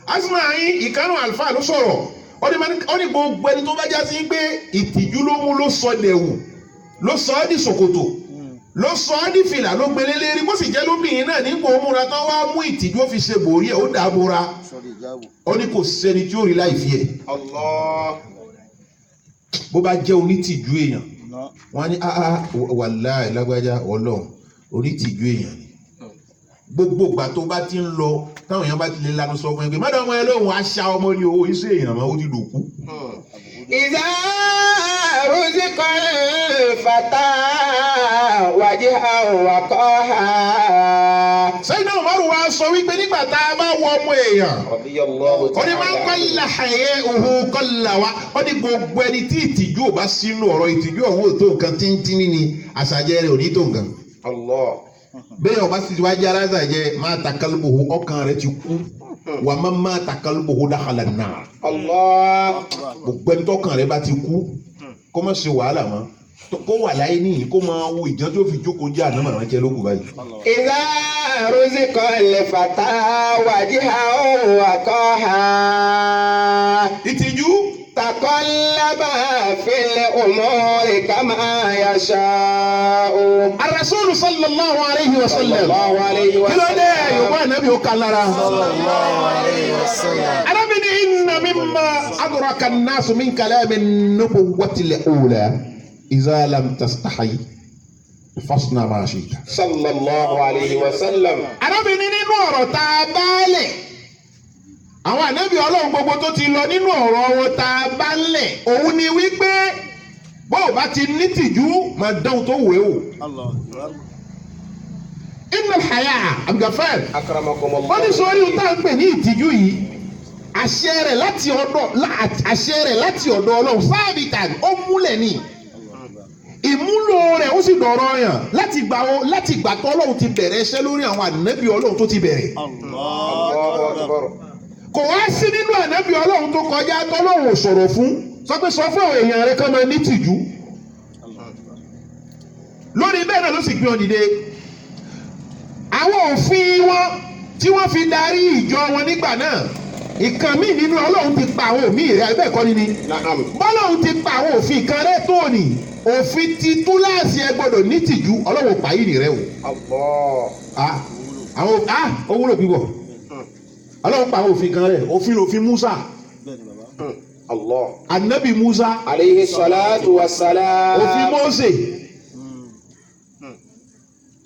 asùnmáyín ìkànnì àlùfáà ló sọ̀rọ̀ ó ní gbogbo ẹni tó bá já sí pé ìtìjú ló mú ló sọ dẹ̀wù ló sọ ọ́ di ṣòkòtò ló sọ ọ́ di fìlà ló gbélé lérí bó sì jẹ́ lóbìnrin náà nígbà òmùra tán wá mú ìtìjú ó fi ṣe bòrí ẹ̀ ó dàbora ó ní kò sẹ́ni tí ó rí láì fi ẹ̀. bó bá jẹ́ onítìjú èèyàn wọ́n á ní wàláhì lágbájá ọlọ́run onítìjú èèyàn ni gbogbo ìgbà tó bá ti ń lọ táwọn èèyàn bá ti lè lanu sọ fún ẹgbẹ́ mọ́dọ̀ ọmọ ẹ lóhùn aṣa ọmọ ní owó iṣẹ́ èèyàn máa ó ti dòkú. إذا رزق الفتى وجها وقاها. sẹ́yìn náà Umaru wa sọ wípé nígbà tá a bá wọ ọmọ èèyàn ó ní máa ń kọ́ ilà ẹ̀yẹ òhun kọ́ ilà wa ó ní gbogbo ẹni tí ìtìjú ò bá sínú ọ̀rọ̀ ìtìjú ọ̀hún ò tó nǹkan tíntínní ni àṣàjẹ́ rẹ̀ ò ní tó nǹkan. bẹ́ẹ̀ ọba sì wá jẹ́ aláṣàjẹ́ máa ta kálíbòhù ọkàn rẹ̀ ti kú wà máa ta kálíbòhù dáhàlà náà. gbogbo ẹni tọkàn rẹ̀ bá ti kú kó má ṣe wàhálà mọ́ kó wà láyé níyì kó máa wo ìjọ́n tó fi jókòó jẹ́ àná màmá jẹ́ lókun báyìí. إذا رزق الفتى وجها وقاها. ìtìjú. تقلب في الأمور كما يشاء. الرسول صلى الله عليه وسلم. kí ló dé yorùbá ànábì ó kà lára. ànábì ní inna mimma adraka an-nas min kalami an-nubuwwati al-ula idha lam tastahi fasna ma shi'ta. sallallahu alayhi wa sallam. ànábì ní nínú ọ̀rọ̀ tá a bá lẹ̀ àwọn ànábì ọlọ́run gbogbo tó ti lọ nínú ọ̀rọ̀ wọn tá a bá lẹ̀ òun ni wípé bó o bá ti ní tìjú máa dánwò tó wù ẹ́ o. inna al-haya Abdulgafar wọ́n ní sọ́ọ́rí ohun tá à ń pè ní ìtìjú yìí àṣẹ rẹ̀ láti ọ̀dọ̀ ọlọ́run sábìtàn ó múlẹ̀ ní ìmúlò rẹ̀ ó sì dọ̀rọ̀ yàn láti gbà tó ọlọ́run ti bẹ̀rẹ̀ iṣẹ́ lórí àwọn ànábì ọlọ́run tó ti bẹ̀rẹ̀. kò wá sí nínú ànábì ọlọ́run tó kọjá tọ́lọ́run ò sọ̀rọ̀ fún sọ pé sọ fún àwọn èèyàn rẹ̀ kán máa ní tìjú lórí bẹ́ẹ̀ náà ló sì gbé ọ dìde àwọn òfin wọn tí wọ́n fi darí ìjọ wọn nígbà náà ìkan míì nínú ọlọ́run ti pa àwọn òmíì rẹ̀ bẹ́ẹ̀ kọ́ ni bọ́lọ́run ti pa àwọn òfin kan rẹ̀ tó ní òfin ti túláàsì ẹ gbọ́dọ̀ ní tìjú ọlọ́run pààyè rẹ̀ o ó wúlò bíbọ̀ ọlọ́run pa àwọn òfin kan rẹ̀ òfin Musa anabi Musa alayhi salatu wa salam òfin Mose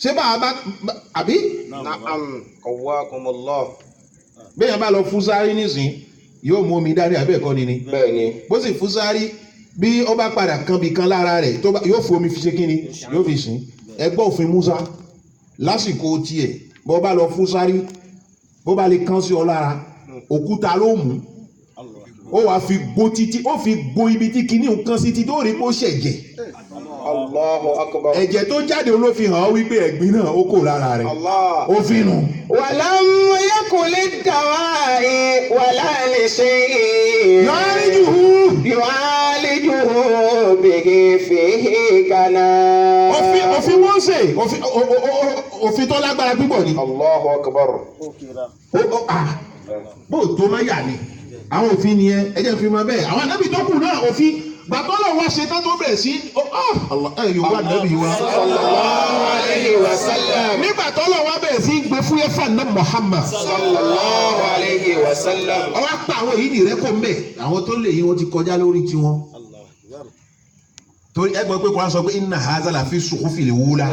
ṣé bàbá àbí. qawwakumullah. bẹ́ẹ̀ bá lọ fún sáré nísìn yóò mú omi dání abẹ́ẹ̀kọ́ ni bẹ́ẹ̀ni bó sì fún sáré bí ó bá padà kan bí kan lára rẹ̀ yóò fún omi fi ṣe kí ni yóò fi sìn ẹgbọ́ òfin Musa lásìkò tiẹ̀ bọ́ bá lọ fún sáré bó bá lè kán sí ọ lára òkúta ló mú ó wàá fi gbó títí ó fi gbó ibi tí kinní nǹkan sí ti tó rí kó ṣẹ̀jẹ̀ Allahu akbar. ẹ̀jẹ̀ tó jáde ló fi hàn ọ́ wípé ẹ̀gbin náà ó kò lára rẹ̀ Allah. ó fi nù. ولم يكن للدواء ولا لشيء يعالجه به فيه كنا. òfin Mósè òfin tó lágbára púpọ̀ ni. Allahu akbar. bó tó má yà ni àwọn òfin nìyẹn ẹ jẹ́ fi máa bẹ́ẹ̀ àwọn ànábì tó kù náà òfin gbàtọ́ lọ wá ṣe tán tó bẹ̀rẹ̀ sí yorùbá ànábì wa. sallallahu alayhi wa sallam. nígbà tó lọ wá bẹ̀rẹ̀ sí gbé fúyẹ́ fàánà Muhammad. sallallahu alayhi wa sallam. ọwọ́ pa àwọn èyí nìrẹ́ kò mbẹ̀ àwọn tó lè yí wọn ti kọjá lórí tiwọn. torí ẹgbẹ́ pé kò sọ pé inna hadha la fi suhufil ula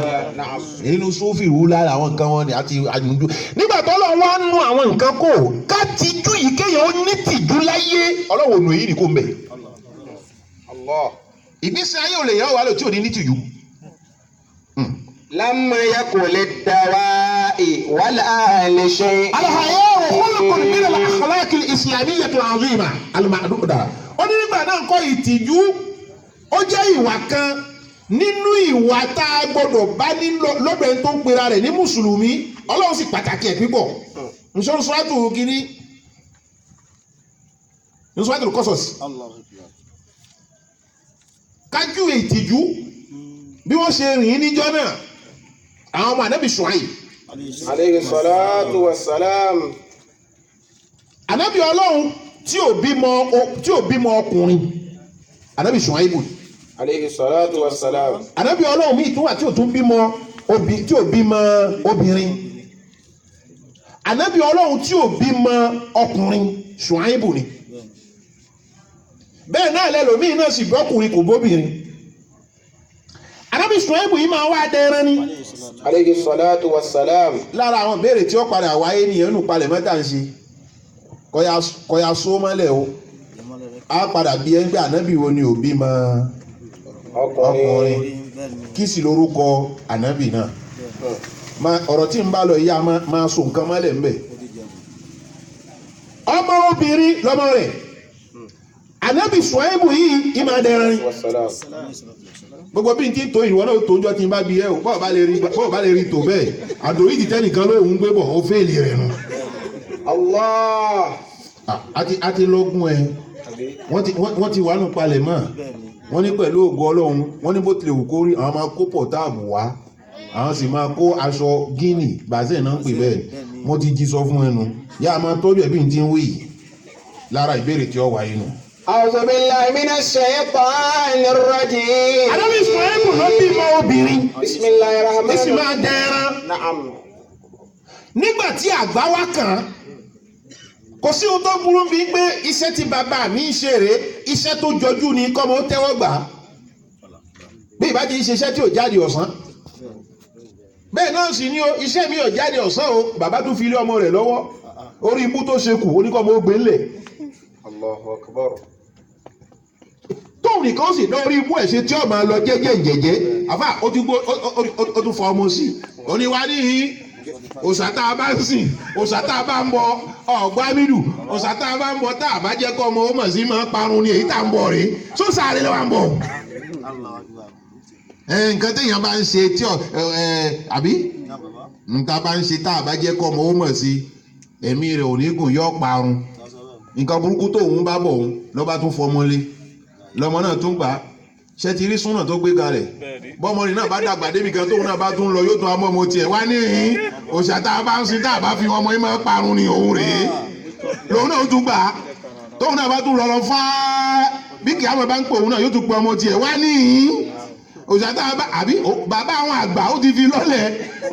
nínú suhufil ula làwọn nǹkan wọn ni àti àjùmọ̀jú. nígbà tó lọ wá nu àwọn nǹkan kò ká tijú yìí kéèyàn ó ní tìjú láyé ọlọ́wọ́ ònà èyí ni kò mbẹ̀. ìgbésí ayé ò lè yàn wà lò tí ò ní ní tìjú. لم يكن للدواء ولا لشيء. الحياء خلق من الأخلاق الإسلامية العظيمة المعدودة. ó ní nígbà náà kọ́ ìtìjú ó jẹ́ ìwà kan nínú ìwà tá a gbọ́dọ̀ bá lọ́dọ̀ ẹni tó ń pera rẹ̀ ní mùsùlùmí ọlọ́run sì pàtàkì ẹ̀ pípọ̀ nsọ́nùsọ́àtù kìíní nsọ́nùsọ́àtù kọ́sọ̀sì kájú ìtìjú bí wọ́n ṣe rìn níjọ́ náà àwọn ọmọ ànábì Ṣuaib alayhi salatu wa salam. ànábì ọlọ́run tí ò bímọ ọkùnrin ànábì Ṣuaib alayhi salatu wa salam. ànábì ọlọ́run míì tún wà tí ò tún bímọ obìnrin ànábì ọlọ́run tí ò bímọ ọkùnrin Ṣuaib ni bẹ́ẹ̀ náà lẹ́lòmíì náà sì bọ́kùnrin kò bóbìnrin ànábì Ṣuaib yìí máa wá dẹran ni alayhi salatu wa salam. lára àwọn ìbéèrè tí ó padà wáyé nìyẹn nù palẹ̀ mẹ́ta ń ṣe kọ́ya só mọ́lẹ̀ o á padà bí ẹgbẹ́ ànábì wo ni ò bímọ ọkùnrin kí sì lórúkọ ànábì náà ọ̀rọ̀ tí ń bá lọ yá máa so nǹkan mọ́lẹ̀ ńbẹ̀ ọmọ obìnrin lọ́mọ rẹ̀ ànábì Ṣuaibu yìí ìmọ̀ adẹ́rẹ́rin gbogbo bí n ti tó ìwọ náà tó ń jọ tí n bá bí ẹ o bọ́ọ̀ bá lè rí tó bẹ́ẹ̀ àdòrí ti tẹ́nìkan lóhùn gbé bọ̀ ó fẹ́ẹ̀lì rẹ̀ nù. Allah. àti lọ́gùn ẹ wọ́n ti wà nù palẹ̀ mọ́ wọ́n ní pẹ̀lú ògo Ọlọ́run wọ́n ní bó tilẹ̀ wù kó rí àwọn máa kó pọ̀táàbù wá àwọn sì máa kó aṣọ gíní bàzẹ́ náà ń pè bẹ́ẹ̀ wọ́n ti jí sọ fún ẹnu yá máa tọ́jú ẹ̀bí ti ń wí lára ìbéèrè tí ó wáyé nù. A'udhu billahi minash shaytanir rajim. Ànábì Ṣuaibu ló bímọ obìnrin. Bismillahir rahmanir Èsì máa dẹran. Na'am. Nígbà tí àgbà wá kàn án, kò sí ohun tó burú bíi pé iṣẹ́ tí bàbá mi ń ṣeré, iṣẹ́ tó jọjú ni kọ́mọ ó tẹ́wọ́ gbà á. Bí ìbá ti ń ṣiṣẹ́ tí ò jáde ọ̀sán. Bẹ́ẹ̀ náà sì ni iṣẹ́ mi ò jáde ọ̀sán o, bàbá tún fi ilé ọmọ rẹ̀ lọ́wọ́. Orí ibú tó ṣe kù, oníkọ́mọ ó gbé ńlẹ̀. Allahu akbar. Tóun nìkan sì dán orí ibú ẹ̀ ṣe tí ó máa lọ jẹ́jẹ́ àfà ó tún fọ ọmọ sí oníwà níhìn òòṣà tá a bá ń sìn òòṣà tá a bá ń bọ ọ̀gbá mídù òòṣà tá a bá ń bọ tá a bá jẹ́ kọ́ ọmọ ó mọ̀ sí máa parun ni èyí tá a ń bọ̀ rèé tó sáré lọ́wọ́ ń bọ̀. nǹkan téèyàn bá ń ṣe tí àbí nǹkan bá ń ṣe tá a bá jẹ́ kọ́ ọmọ ó mọ̀ sí ẹ̀mí rẹ̀ ò ní gùn yọ parun nǹkan burúkú tóun bá bọ̀ òun lọ́ba tún fọmọ lé lọmọ náà tún gbà á ṣe ti rí súnà tó gbé kalẹ̀ bọ́mọrin náà bá dàgbà débi kan tóun náà bá tún lọ yóò tún amọ́ ọmọ tiẹ̀ wá níhìn òòṣà tá a bá ń sin tá a bá fi ọmọ yìí máa parun ni òun rèé lòun náà tún gbà á tóun náà bá tún lọ fáá bí kìí àwọn bá ń pè òun náà yóò tún pè ọmọ tiẹ̀ wá níhìn òòṣà tá a bá àbí bàbá àwọn àgbà ó ti fi lọ́lẹ̀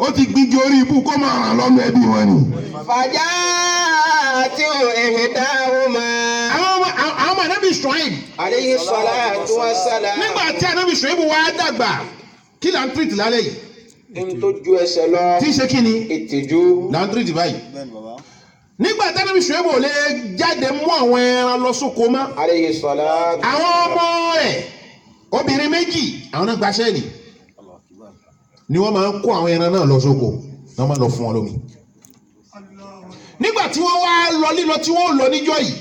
ó ti gbígi orí ibú kó máa ràn lọ́mọ ẹbí wọn ni. Fàjà tí ò ihdahuma. àwọn ọmọ Ànábì Ṣuaib. Alayhi salatu wa salam. nígbà tí Ànábì Ṣuaib wá dàgbà kí là ń tírìtì lálẹ́ yìí. n tó ju ẹsẹ̀ lọ. tí ń ṣe kí ni. ìtìjú. là ń tírìtì báyìí. nígbà tí Ànábì Ṣuaib ò lè jáde mú àwọn ẹran lọ sóko mọ́. Alayhi salatu. àwọn ọmọ rẹ̀ obìnrin méjì àwọn náà gbaṣẹ́ ni. ni wọ́n máa ń kó àwọn ẹran náà lọ sóko wọ́n máa lọ fún wọn lómi. nígbà tí wọ́n wá lọ lílọ tí wọ́n lọ níjọ́ yìí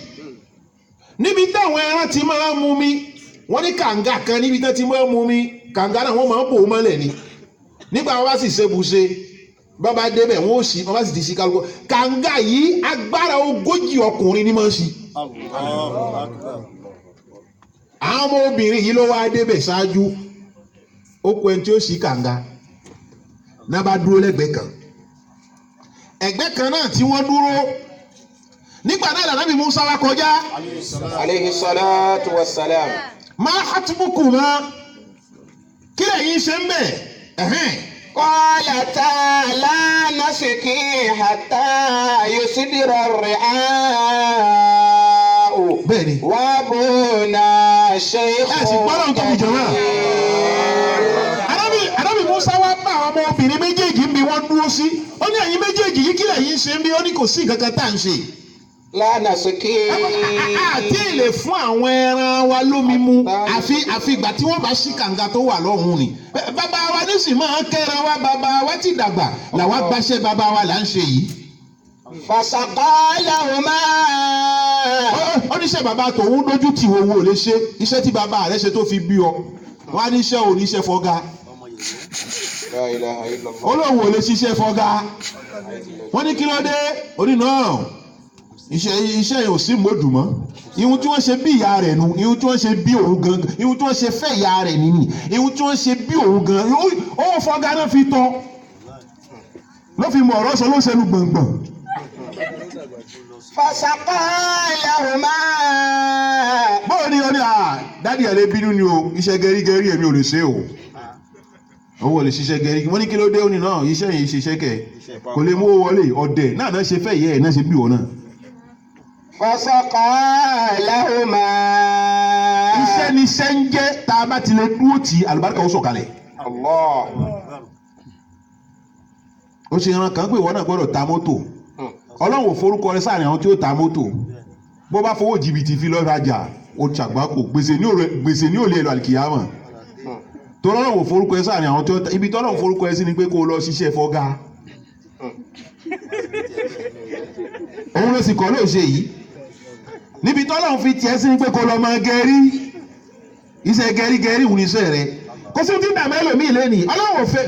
níbi táwọn ẹran ti máa ń mu mi wọ́n ní kànga kan níbi tí wọ́n ti máa ń mu mi kànga náà wọ́n máa ń bò ó mọ́lẹ̀ ni nígbà wọn bá sì ṣebùṣe bàbá débẹ̀ wọ́n ó sì wọ́n bá sì ti ṣí kálukú kànga yìí agbára 40 ọkùnrin ni máa ń ṣí. àwọn ọmọ obìnrin yìí ló wá débẹ̀ ṣáájú ó kó ẹni tí ó ṣí kànga náà bá dúró lẹ́gbẹ̀ẹ́ kan ẹgbẹ́ kan náà tí wọ́n dúró nígbà náà lànà bí Musa wá kọjá. alayhi salatu wa salam. ma hatbukuma kí lẹ́yìn ṣe ń bẹ̀. qalata la nasqi hatta yusdira ar-ri'a'u. bẹ́ẹ̀ni. wa abuna shaykhun. ẹ sì gbọ́dọ̀ tó fi jọ náà. Ànábì Musa wá bá àwọn ọmọ obìnrin méjèèjì ń bí wọ́n dúró sí ó ní ẹ̀yin méjèèjì yìí kí lẹ́yìn ṣe ń bí ó ní kò sí nǹkan kan tá à ń ṣe. lánàá sókè. àti lè fún àwọn ẹran wa lómi mu àfi ìgbà tí wọ́n bá ṣí kànga tó wà lọ́hùn ni. bàbá wa nísìnyí máa ń kẹ́ran wa bàbá wa ti dàgbà làwa gbaṣẹ́ bàbá wa là ń ṣe yìí. fasaqala huma. ó ní iṣẹ́ bàbá tòun lójú tì wo lè ṣe iṣẹ́ tí bàbá rẹ̀ ṣe tó fi bí ọ wọ́n á ní iṣẹ́ ò ní iṣẹ́ fọ́gá. La ilaha illallah. olóhùn ò lè ṣiṣẹ́ fọ́gá wọ́n ní kí ló dé oní náà iṣẹ́ yẹn ò sí mọ́dù mọ́ ihun tí wọ́n ṣe bí ìyá rẹ̀ nu ihun tí wọ́n ṣe bí òun gan ihun tí wọ́n ṣe fẹ́ ìyá rẹ̀ nìyí ihun tí wọ́n ṣe bí òun gan ó fọ́gá náà fi tọ́ ló fi mọ ọ̀rọ̀ sọ ló ń ṣẹnu gbọ̀ngbọ̀n. fasaqala huma. báwo ni ọ ní dádì ẹ̀ lè bínú ni o iṣẹ́ gẹ́rígẹ́rí èmi ò lè ṣe o owó lè ṣiṣẹ́ gẹ́rí wọ́n ní kí ló dé òní náà iṣẹ́ yìí ṣiṣẹ́ kẹ̀ kò lè mú owó wọlé ọ̀dẹ̀ náà náà ṣe fẹ́ yẹ ẹ̀ náà ṣe bí wọn náà. fasaqala huma. iṣẹ́ ni iṣẹ́ ń jẹ́ tá a bá ti lè dúró tì àlùbáríkà ó sọ̀kalẹ̀. Allah. ó ṣe ìran kan pé ìwọ náà gbọ́dọ̀ ta mọ́tò ọlọ́run ò forúkọ rẹ sáàrin àwọn tí ó ta mọ́tò bó bá fowó jìbìtì fi lọ́ọ́ rajà ó ṣàgbákò gbèsè ní òlé ẹ̀lọ́ àlìkìyàmọ̀ tọ́lọ́run ò forúkọ ẹ sáàrin àwọn tí ó ta ibi tọ́lọ́run forúkọ ẹ sí ni pé kó o lọ ṣiṣẹ́ fọ́gá òun ló sì kọ́ ló ṣe yìí níbi tọ́lọ́run fi tiẹ̀ sí ni pé kó o lọ máa gẹ̀rí iṣẹ́ gẹ̀rígẹ̀rí wù ní iṣẹ́ rẹ kò sí ti dàmẹ́ lómii lẹ́nìí ọlọ́run ò fẹ́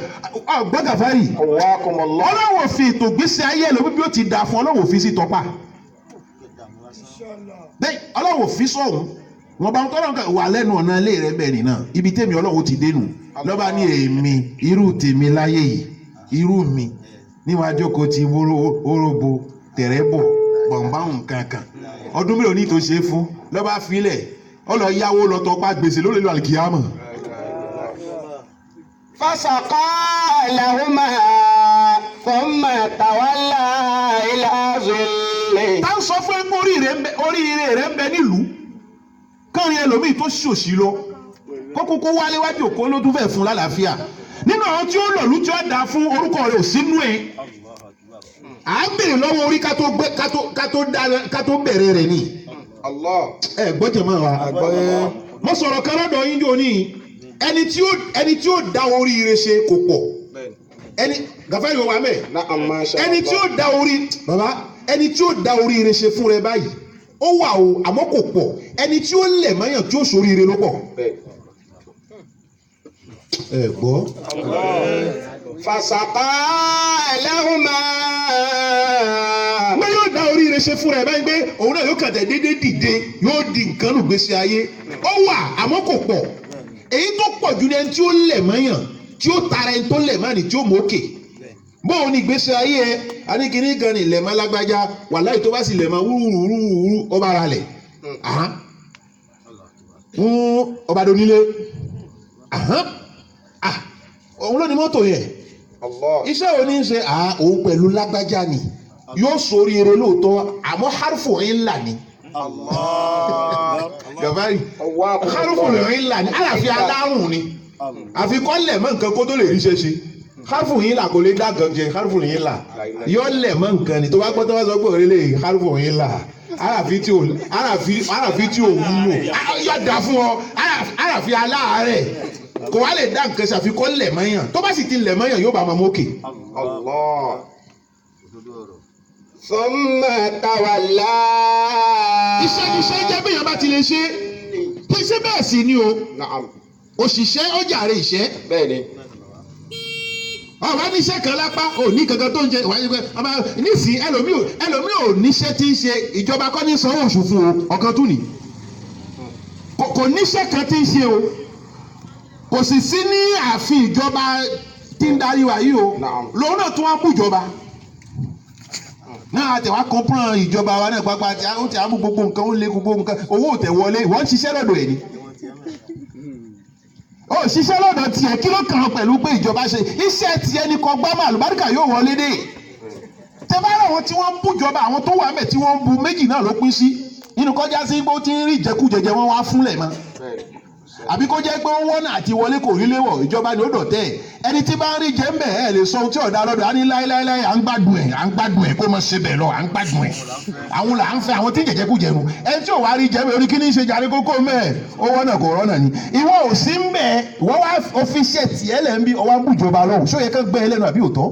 gbọ́gàfárì ọlọ́run ò fi ètò gbèsè ayé ẹlòmí bí ó ti dà fún ọlọ́run ò fi sí tọ́pà ọlọ́run ò fi sọ̀hún wọn bá ń tọ́lọ́run kan wà lẹ́nu ọ̀nà ilé rẹ bẹ́ẹ̀ nìyà ibi tèmi ọlọ́run ti dénú lọ́ba ní èmi irú tèmi láyé yìí irú mi níwájú kò ti wóróbo tẹ̀rẹ́bọ̀ gbọ̀ngbáhùn kankan ọdún mélòó ní tó ṣe é fún lọ́ba filẹ̀ ọlọ́ yáwó lọ tọ́pá gbèsè lórí ìlú àlìkìyàmọ̀. fasaqala huma thumma tawalla ila zilli. tá ń sọ fún ẹ pé oríire rẹ ń bẹ nílùú káàrin ẹlòmíì tó ṣòṣì lọ kó kúkú wálé wájú òkú ló tún fẹ́ fún lálàáfíà nínú àwọn tí ó lọ̀lú tí ó dá fún orúkọ rẹ̀ ò sínú ẹ̀ à ń bèrè lọ́wọ́ orí ká tó bẹ̀rẹ̀ rẹ̀ ni. ẹ gbọ́dọ̀ máa wá mo sọ̀rọ̀ kan lọ́dọ̀ yín jò ní ẹni tí ó dá oríire ṣe kò pọ̀ ẹni gàfẹ́ yóò wá mẹ́ ẹni tí ó dá oríire ṣe fún rẹ báyìí ó wà o àmọ́ kò pọ̀ ẹni tí ó lẹ̀ mọ́yàn tí ó ṣoríire ló pọ̀. ẹ gbọ́. fasaqala huma. wọ́n yóò dá oríire ṣe fún rẹ báyìí pé òun náà yóò kàtẹ́ déédéé dìde yóò di nǹkan nù gbèsè ayé ó wà àmọ́ kò pọ̀ èyí tó pọ̀ jù ní ẹni tí ó lẹ̀ mọ́yàn tí ó tara ẹni tó lẹ̀ mọ́ni tí ó mókè bóun ní ìgbésí ayé ẹ aníkíní kan ní ilẹ̀ máa lágbájá wàláhì tó bá sì lẹ̀ máa wúrúwúrú ó bá ra lẹ̀ ọba donílé òun ló ní mọ́tò yẹn iṣẹ́ wo ní í ṣe òun pẹ̀lú lágbájá ni yóò sórí eré lóòótọ́ àmọ́ hárfù ńlá ni gàbárì hárfù ńlá ni àyàfi alárùn ni àfikọ́ lẹ̀ mọ́ nǹkan kó tó lè ríṣẹ́ ṣe hárfù yín là kò lè dá gan jẹ hárfù yín là yọ lẹ̀ mọ́ nǹkan ni tó bá gbọ́ tó bá sọ pé òrèlè hárfù yín là àràfi tí ò wúlò yọ dà fún ọ àràfi aláàárẹ̀ kò wá lè dá nǹkan ṣàfikọ́ lẹ̀ mọ́yàn tó bá sì ti lẹ̀ mọ́yàn yóò bá máa mókè. Allah. Thumma tawalla. iṣẹ́ jẹ́ bí èèyàn bá ti lè ṣe kí ṣe bẹ́ẹ̀ sì ni o Na'am. òṣìṣẹ́ ó jàre ìṣẹ́ Bẹ́ẹ̀ni. ọba níṣẹ́ kan lápá ò ní kankan tó ń jẹ ìwádìí pé ọba nísìnyí ẹlòmíì ò níṣẹ́ tí ń ṣe ìjọba kọ́ ní sanwó oṣù fún o ọ̀kan tún ní kò níṣẹ́ kan tí ń ṣe o kò sì sí ní ààfin ìjọba tí ń darí wa yìí o lòun náà tún wá bú ìjọba náà àtẹ̀wá kọ́ńpọ̀n ìjọba wa náà pápá tí ó ti àmú gbogbo nǹkan ó lé gbogbo nǹkan owó ò tẹ̀ wọlé wọ́n ń ṣiṣẹ́ lọ́dọ̀ ẹ̀ ni ó ṣiṣẹ́ lọ́dọ̀ tiẹ̀ kí ló kàn án pẹ̀lú pé ìjọba ṣe iṣẹ́ tiẹ̀ ní kọ́ gbámọ̀ àlùbáríkà yóò wọlé dé tẹ́bára àwọn tí wọ́n ń bú ìjọba àwọn tó wà mẹ́ tí wọ́n ń bu méjì náà ló pín sí inú kọjá sí pé ó ti ń rí ìjẹkújẹjẹ wọn wá fúnlẹ̀ mọ́ àbí kó jẹ́ pé ó wọ́nà àti wọlé kò rí léwọ̀ ìjọba ni ó dọ̀tẹ́ ẹ̀ ẹni tí bá ń rí jẹ́ ń bẹ̀ ẹ̀ lè sọ ohun tí ọ̀dà lọ́dọ̀ á ní láéláé à ń gbádùn ẹ̀ kó mọ̀ ṣe bẹ̀ lọ à ń gbádùn ẹ̀ àwọn là ń fẹ́ àwọn tí jẹ̀jẹ̀ kú jẹ̀nu ẹni tí ò wá rí jẹ́ bẹ̀ orí kí ní ṣe jàre kókó mẹ́ẹ̀ ó wọ́nà kò rọ́nà ni ìwọ ò sí ń bẹ̀ ìwọ wá ọfíṣẹ́ tiẹ̀ lẹ́ ń bí ọwọ́ bùjọba lọ́wọ́ ṣó yẹ ká gbẹ́ ẹlẹ́nu àbí òótọ́.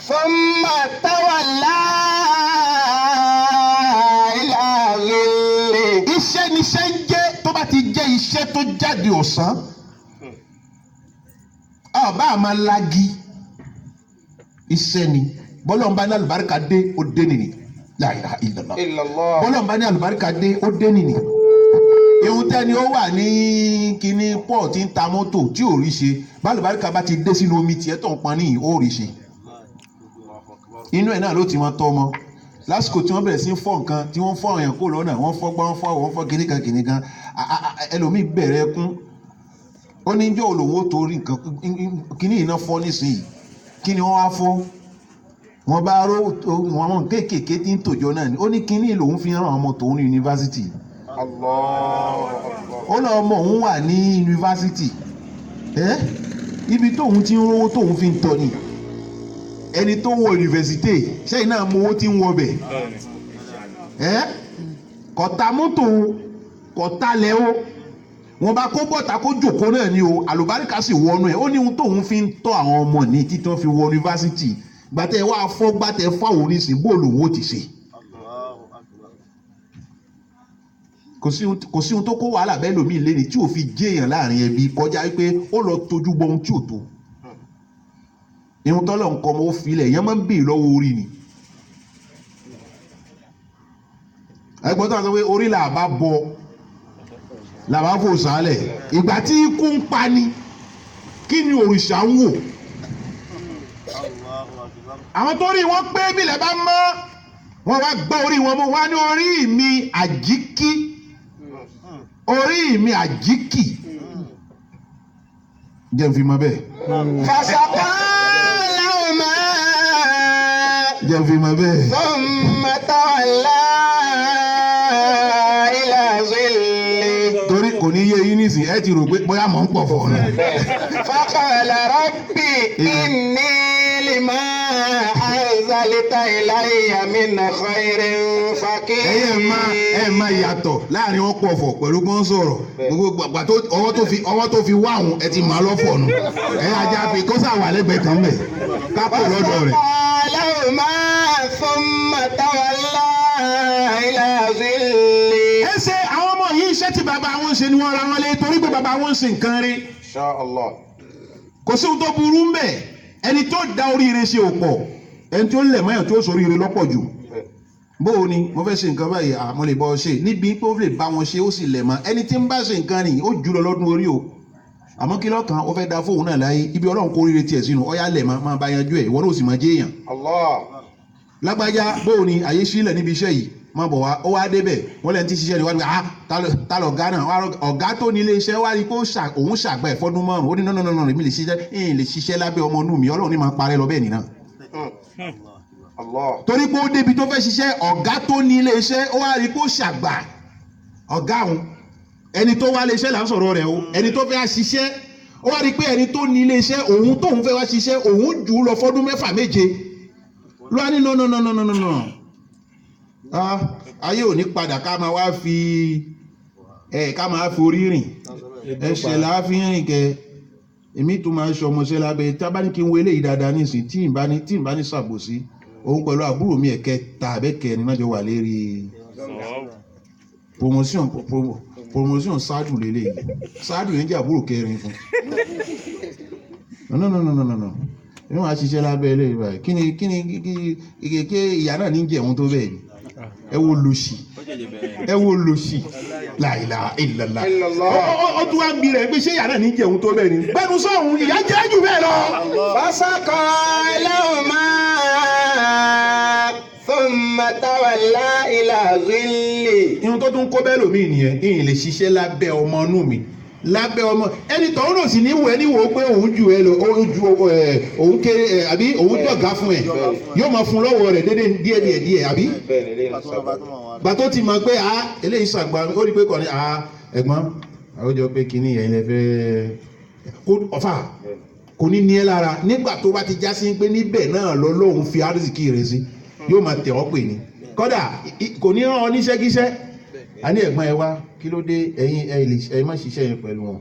Thumma tawalla ila dhilli. Iṣẹ́ níṣẹ́ ń jẹ́ tó bá ti jẹ́ iṣẹ́ tó jáde ọ̀sán ọba àmà lagi iṣẹ́ ni bọ́lọ̀ ń bá ní àlùbáríkà dé ó dé nìyí la ilaha illallah bọ́lọ̀ ń bá ní àlùbáríkà dé ó dé nìyí ihun tẹ́ni ó wà ní kíní pọ̀ tí ń ta mọ́tò tí ò rí ṣe bá àlùbáríkà bá ti dé sínú omi tiẹ̀ tó ń pọn níyì ó rí ṣe inú ẹ̀ náà ló ti máa tọ́ ọmọ lásìkò tí wọ́n bẹ̀rẹ̀ sí fọ́ nǹkan tí wọ́n fọ́ ọ̀yàn kó lọ́nà wọ́n fọ́ gbọ́n wọ́n fọ́ kìnìkan ẹlòmíì bẹ̀rẹ̀ ẹkún ó ní jọ́ olówó torí nǹkan kíní iná fọ́ nísìnyí kí ni wọ́n wá fọ́ wọ́n bá ró àwọn kéékèèké tí ń tòjọ́ náà ni ó ní kíní lòun fi ràn ọmọ tòun ní yunifásitì ó lọ ọmọ òun wà ní yunifásitì ibi tóun ti ń rówó tóun fi ń tọ́ ni ẹni tó wọ yunifásitì sẹ́yìn náà mọ owó tí ń wọ bẹ̀ kọ̀tà mọ́tò kọ̀tà lẹ́wọ́ wọn bá kó bọ́ta kó jòkó náà ni o àlùbáríkà sì wọnú ẹ̀ ó ní ohun tóun fi ń tọ́ àwọn ọmọ ní títí wọ́n fi wọ yunifásitì gbàtẹ́ wá fọ́ gbàtẹ́ fáwọn oníṣìí bóòlù owó ti ṣe. kò sí ohun tó kó wàhálà bẹ́ẹ̀ lómi ìlérí tí ò fi jéèyàn láàrin ẹbí kọjá wípé ó lọ tójú bọ ohun tí ò tó irun tọ́lọ̀ nǹkan ọmọ ó filẹ̀ yẹn máa ń bè lọ́wọ́ orí ni ẹgbọ́n tó wà sọ pé orí là bá bọ là bá fò sálẹ̀ ìgbà tí ikú ń pa ni kí ni òrìṣà ń wò àwọn tó rí wọn pé bílẹ̀ bá mọ́ wọn wá gbá orí wọn mọ́ wá ní orí mi àjíkí orí mi àjíkì jẹ́ n fi mọ bẹ́ẹ̀. Fasaqā lahumā. jẹ́ n fi mọ bẹ́ẹ̀. Thumma tawallā ilā dhilli. torí kò ní yé yín nísìn ẹ ti rò pé bóyá mò ń pọ̀ fọ̀ ọ̀nà. Faqāla rabbi innī limā anzalta ilayya min khayrin faqīr. ẹ máa yàtọ̀ láàrin wọn pọ̀ fọ̀ pẹ̀lú gbọ́n sọ̀rọ̀ gbogbo àgbà tó ọwọ́ tó fi wá àwọn ẹ ti máa lọ́fọ̀ nù ẹ ajá fi kó sàwà lẹ́gbẹ̀ẹ́ kan mẹ́ kápò lọ́dọ̀ rẹ̀. lahumā thumma tawallā ilā dhilli. ẹ ṣe àwọn ọmọ yìí iṣẹ́ tí bàbá wọn ṣe ni wọ́n ra wọn lé torí pé bàbá wọn ṣe nǹkan rí. Insha Allah. kò sí ohun tó burú ń bẹ̀ ẹni tó da oríire ṣe ò pọ̀ ẹni tó lẹ̀ mọ́yàn tó sọ oríire lọ́pọ̀ jù bóò ni mo fẹ́ ṣe nǹkan báyìí àmọ́ lè bọ́ ọ ṣe níbi pé ó lè bá wọn ṣe ó sì lẹ̀ mọ́ ẹni tí ń bá ṣe nǹkan rìn ó jù lọ lọ́dún orí o àmọ́ kí lọ́kàn ó fẹ́ da fóun náà láyé ibi ọlọ́run kó oríire tiẹ̀ sínú ọ̀yá lẹ̀ máa bá yanjú ẹ̀ ìwọ náà ó sì máa jẹ́ èèyàn. Allah. lágbájá bóò ni àyè sílẹ̀ níbi iṣẹ́ yìí máa bọ̀ wá ó wá débẹ̀ wọ́n lẹ́ni tí ṣiṣẹ́ rẹ̀ wá ní ta lọ ọ̀gá náà ọ̀gá tó ní ilé iṣẹ́ wá rí pé òun ṣàgbà ẹ̀fọ́dún márùn-ún ó ní nọ́nà èmi lè ṣiṣẹ́ lábẹ́ ọmọ inú mi ọlọ́run ní máa parẹ́ lọ bẹ́ẹ̀ nìyẹn. torí pé ó débi tó fẹ́ ṣiṣẹ́ ọ̀gá tó ní ilé iṣẹ́ ó wá rí pé ó ṣàgbà ọ̀gá òun ẹni tó wá ilé iṣẹ́ là ń sọ̀rọ̀ rẹ̀ o ẹni tó fẹ́ ṣiṣẹ́ ó wá rí pé ẹni tó ní ilé iṣẹ́ òun tóun fẹ́ wá ṣiṣẹ́ òun jù ú lọ fọ́dún 6-7 ló wá ní nọ́nà ayé ò ní padà ká máa wá fi ká máa forí rìn ẹsẹ̀ láàfin rìn kẹ èmi tó máa ń ṣọmọṣẹ́ lábẹ́ tábàní kí n wọlé yìí dáadáa nísìn tí n bá ní ṣàbòsí òun pẹ̀lú àbúrò mi ẹ̀kẹta àbẹ́kẹrin náà jọ wà lérí promotion ṣáàdù lélẹ̀ ṣáàdù yẹn jẹ́ àbúrò kẹrin fún no inú wa ṣiṣẹ́ lábẹ́ ilé ìbáyìí kí ni ìyá náà ní jẹun tó bẹ́ẹ̀ ni ẹ wo lòṣì la ilaha illallah ó tún wá ń bi rẹ̀ pé ṣé ìyá náà ní jẹun tó bẹ́ẹ̀ ni bẹ́ẹ̀ ni sọ́hun ìyá jẹ́ jù bẹ́ẹ̀ lọ. fasaka lahuma thumma tawalla ila zilli. ihun tó tún kó bẹ́ẹ̀ lómi nìyẹn ìyìn lè ṣiṣẹ́ lábẹ́ ọmọ inú mi lábẹ́ ọmọ ẹni tọ́hún náà sì ní wọ ẹni wò ó pé òun ju ẹ lọ òun kéré àbí òun dọ̀gá fún ẹ yóò máa fún lọ́wọ́ rẹ̀ dédé díẹ̀ àbí. gbàtó ti mọ̀ pé eléyìí ṣàgbà ó rí pé kọ́ni ẹ̀gbọ́n àwùjọ pé kínní ẹ̀yin lẹ fẹ́ ọ̀fà kò ní ní ẹ lára nígbà tó bá ti já sí pé níbẹ̀ náà lọ́lọ́run fi àrísìkí rẹ̀ sí yóò máa tẹ̀ ọ́ pè ní kódà kò ní rán ọ níṣẹ́kíṣẹ́ a ní ẹ̀gbọ́n ẹ wá kí ló dé ẹ̀yin má ṣiṣẹ́ yẹn pẹ̀lú wọn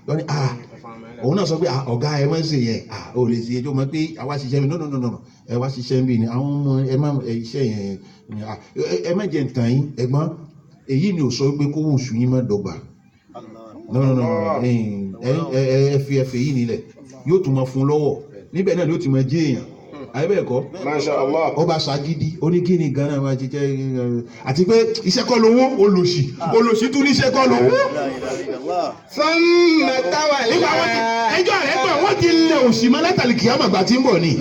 lọ́ni òun náà sọ pé ọ̀gá ẹ má ṣe yẹn ò lè ṣe ẹjọ́ mọ́ pé àwa ṣiṣẹ́ mi no ẹ wá ṣiṣẹ́ mi ni àwọn ọmọ ẹ má iṣẹ́ yẹn ẹ má jẹ ntàn yín ẹ̀gbọ́n èyí ni ò sọ pé kówó oṣù yín má dọ́gba no ẹ fi ẹfẹ yìí nílẹ̀ yóò tún máa fún lọ́wọ́ níbẹ̀ náà yóò tún máa jẹ́ èèyàn àyẹ̀bẹ̀ ẹ̀kọ́ Masha Allah. ọba ṣàgídí oníkíni Ghana máa ti jẹ́ àti pé iṣẹ́ kọ́ lówó olòṣì tún níṣẹ́ kọ́ lówó. Thumma tawalla. ẹjọ́ rẹ̀ pé wọ́n ti lé òṣì mọ́ látàlí kìámà gbà tí ń bọ̀ ni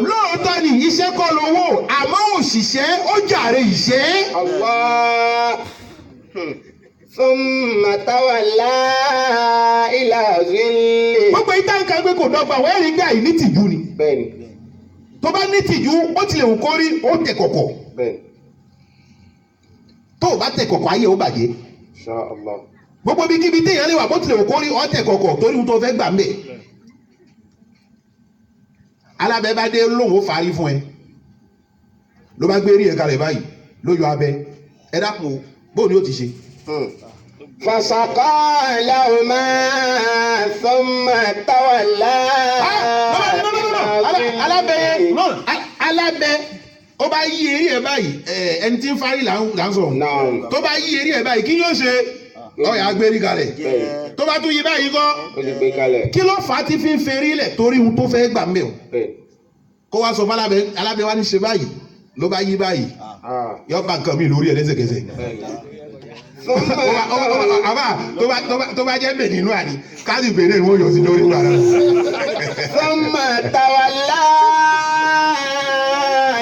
lóòótọ́ ni iṣẹ́ kọ́ lówó àmọ́ òṣìṣẹ́ ó jàre ìṣẹ́. Allah. Thumma tawalla ila zilli. gbogbo ìtànkà pé kò dọ́gba wọ́n rí gbà yìí ní tìjú ni. Bẹ́ẹ̀ni. tó bá ní tìjú ó tilẹ̀ wù kó rí ó tẹ̀ kọ̀kọ̀ Bẹ́ẹ̀ni. tó o bá tẹ̀ kọ̀kọ̀ ayé ó bàjẹ́ Insha Allah. gbogbo bí kíbi téèyàn lè wà bó tilẹ̀ wù kó rí ó tẹ̀ kọ̀kọ̀ torí ohun tó fẹ́ gbà mbẹ̀ alábẹ́ bá dé lóhùn ó farí fún ẹ ló bá gbé rí ẹ kalẹ̀ báyìí ló yọ abẹ ẹ dákun bóun ni ó ti ṣe. Fasaka lahuma thumma tawalla. alábẹ́ ó bá yí eré ẹ̀ báyìí ẹni tí ń farí là ń sọ tó bá yí eré ẹ̀ báyìí kí yóò ṣe ọ̀yà agbérí kalẹ̀ tó bá tún yí báyìí kọ́ kí ló fà á ti fi ń ferí lẹ̀ torí ohun tó fẹ́ gbà mẹ́ o kó wá sọ fún alábẹ́ wá ní ṣe báyìí ló bá yí báyìí yọ bá nǹkan mi lórí ẹ̀ lẹ́sẹ̀kẹsẹ̀ tó bá jẹ́ bẹ̀ nínú àní káàdì bèrè ni wọ́n yọ sí lórí gbàrà. Thumma tawalla